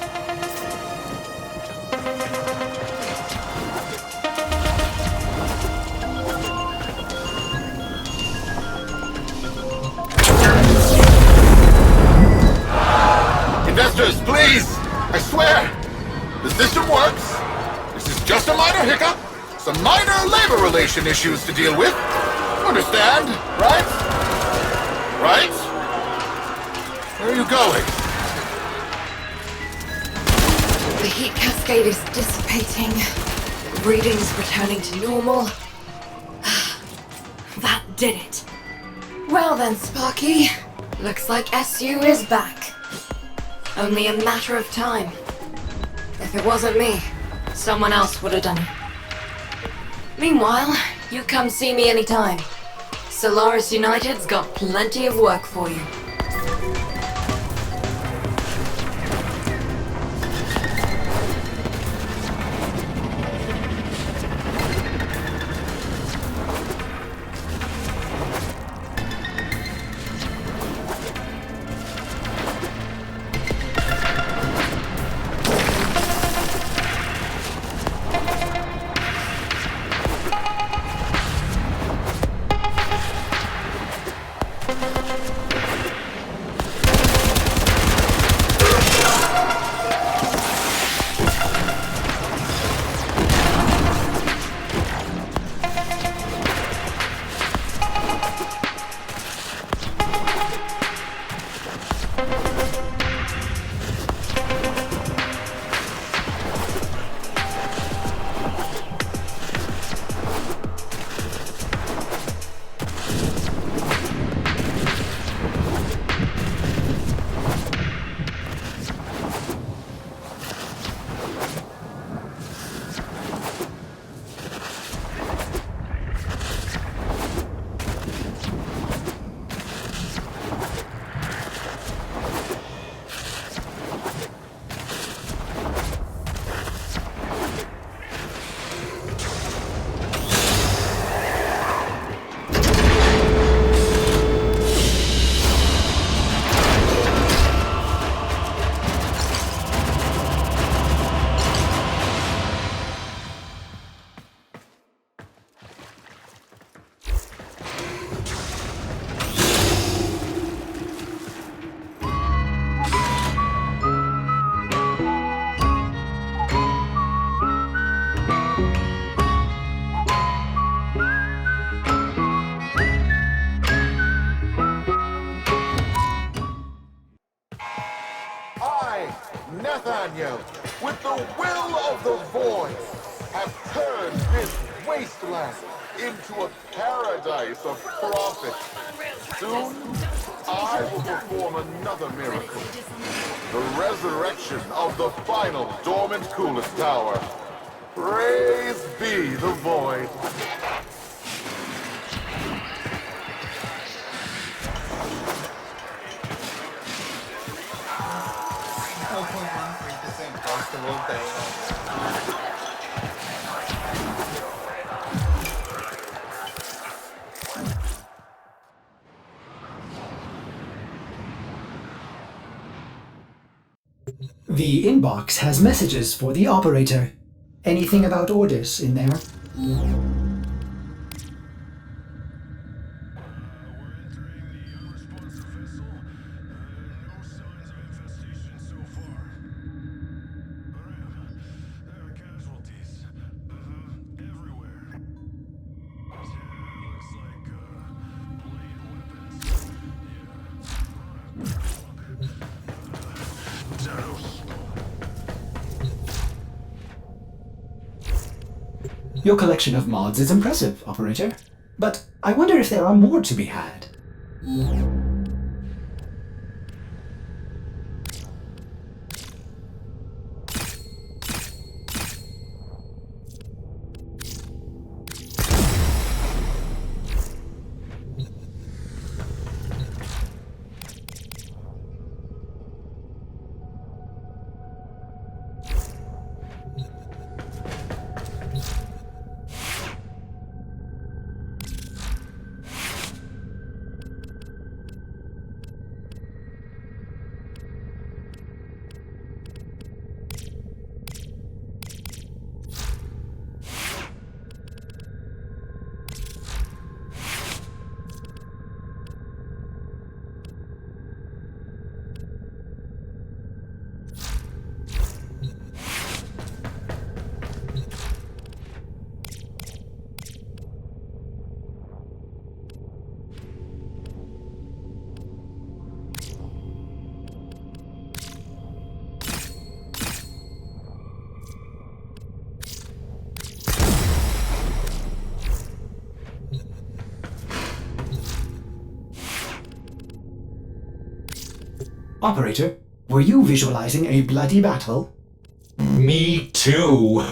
Investors, please! I swear! The system works. This is just a minor hiccup. Some minor labor relation issues to deal with. Understand, right? Right? Where are you going? The heat cascade is dissipating. Readings returning to normal. That did it. Well then, Sparky. Looks like SU is back. Only a matter of time. If it wasn't me, someone else would have done it. Meanwhile, you come see me anytime. Solaris United's got plenty of work for you. Nathaniel, with the will of the voice, have turned this wasteland into a paradise of profit. Soon, I will perform another miracle. The resurrection of the final dormant coolest tower. Praise be the void. The inbox has messages for the operator. Anything about orders in there? Your collection of mods is impressive, Operator. But I wonder if there are more to be had. Operator, were you visualizing a bloody battle? Me too.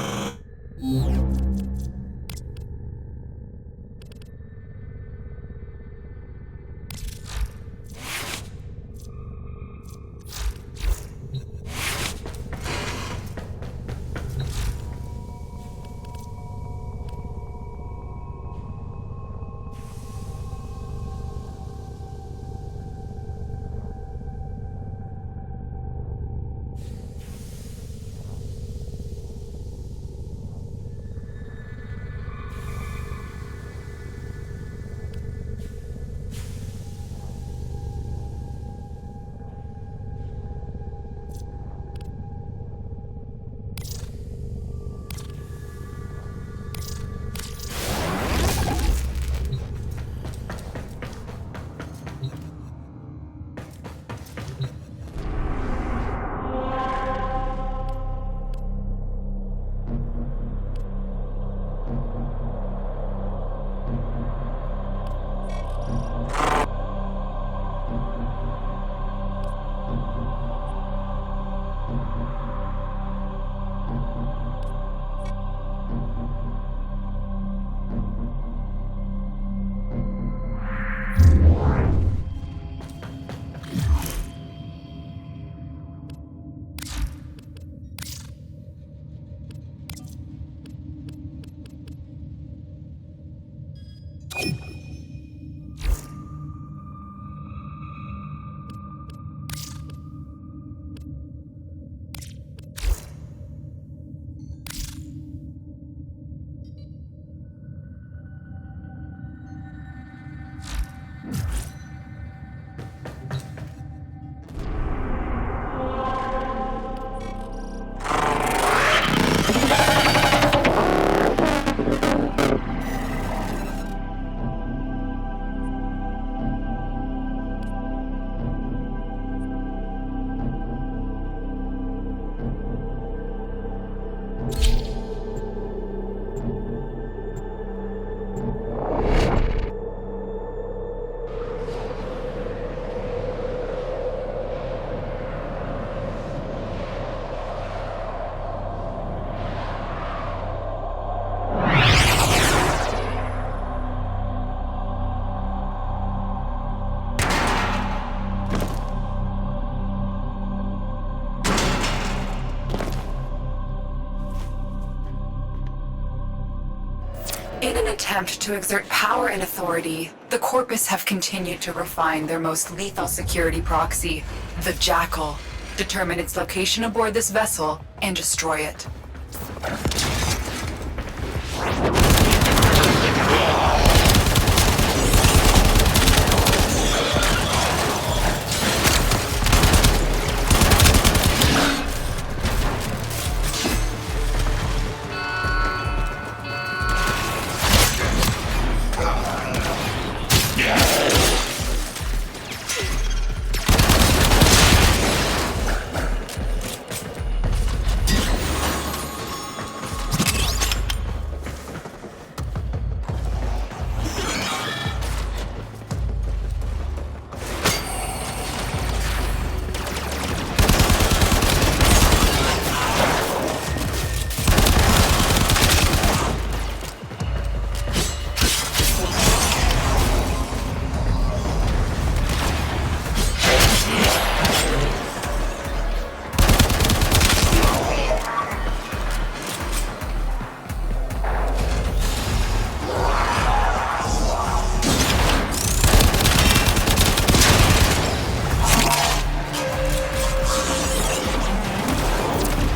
attempt to exert power and authority, the Corpus have continued to refine their most lethal security proxy, the Jackal, determine its location aboard this vessel, and destroy it.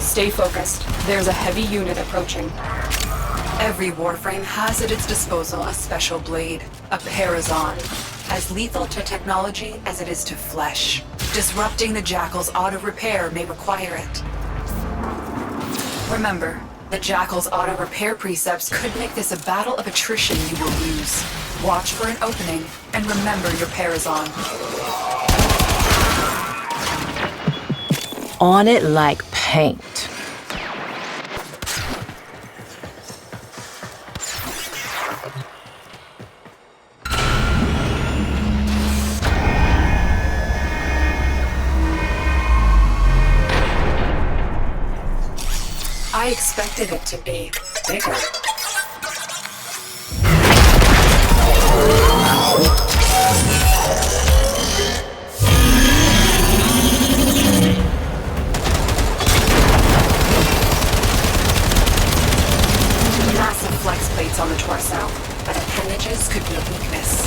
Stay focused. There's a heavy unit approaching. Every Warframe has at its disposal a special blade, a Parazon, as lethal to technology as it is to flesh. Disrupting the Jackal's auto-repair may require it. Remember, the Jackal's auto-repair precepts could make this a battle of attrition you will lose. Watch for an opening, and remember your Parazon. On it like paint. I expected it to be bigger. Massive flex plates on the torso, but appendages could be a weakness.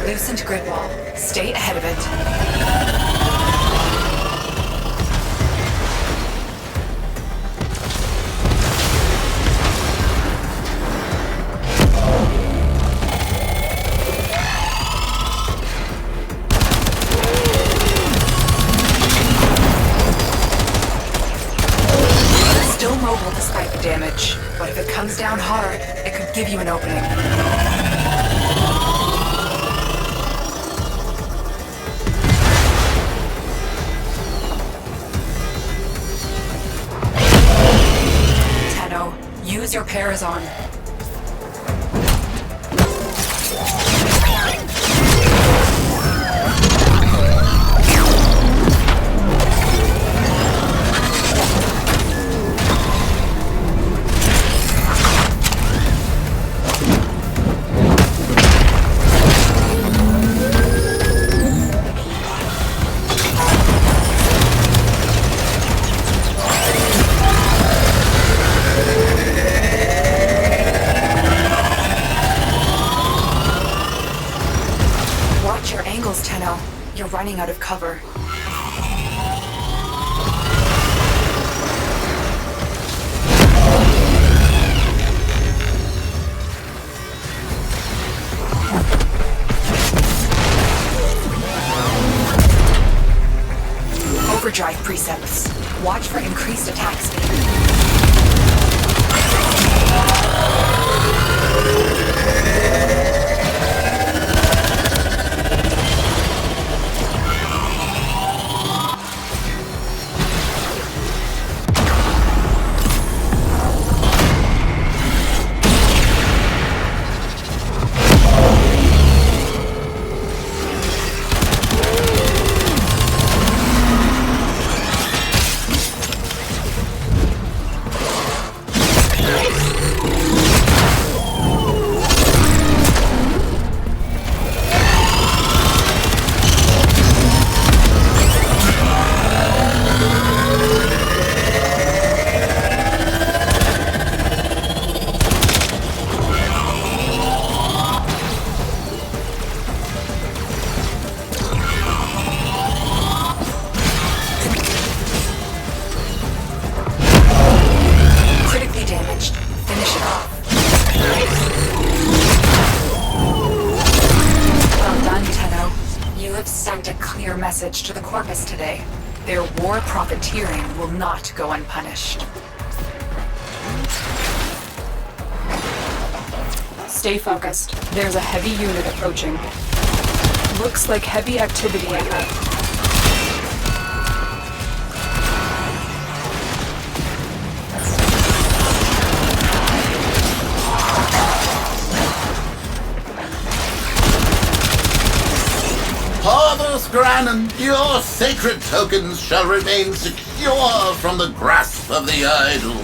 Loosened grid wall. Stay ahead of it. Still mobile despite the damage, but if it comes down hard, it could give you an opening. Use your Parazon. You're running out of cover. Overdrive precepts. Watch for increased attack speed. clear message to the Corpus today. Their war profiteering will not go unpunished. Stay focused. There's a heavy unit approaching. Looks like heavy activity ahead. Father Granon, your sacred tokens shall remain secure from the grasp of the idol.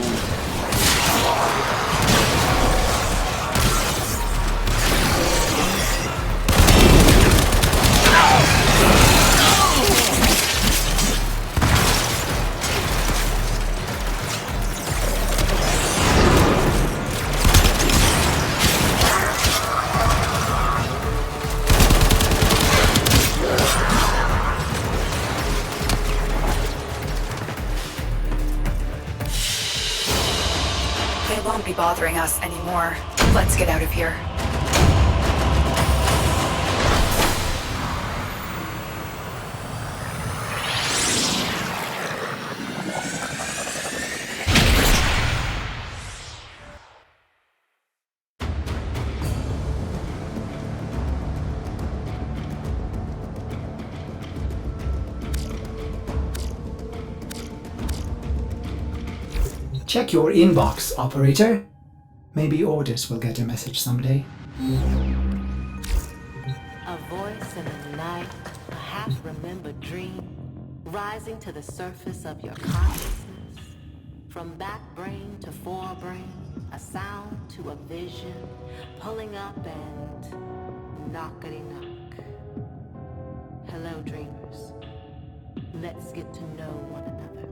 They won't be bothering us anymore. Let's get out of here. Check your inbox, operator. Maybe Ordis will get a message someday. A voice in the night, a half-remembered dream, rising to the surface of your consciousness. From back brain to forebrain, a sound to a vision, pulling up and knockety-knock. Hello, dreamers. Let's get to know one another.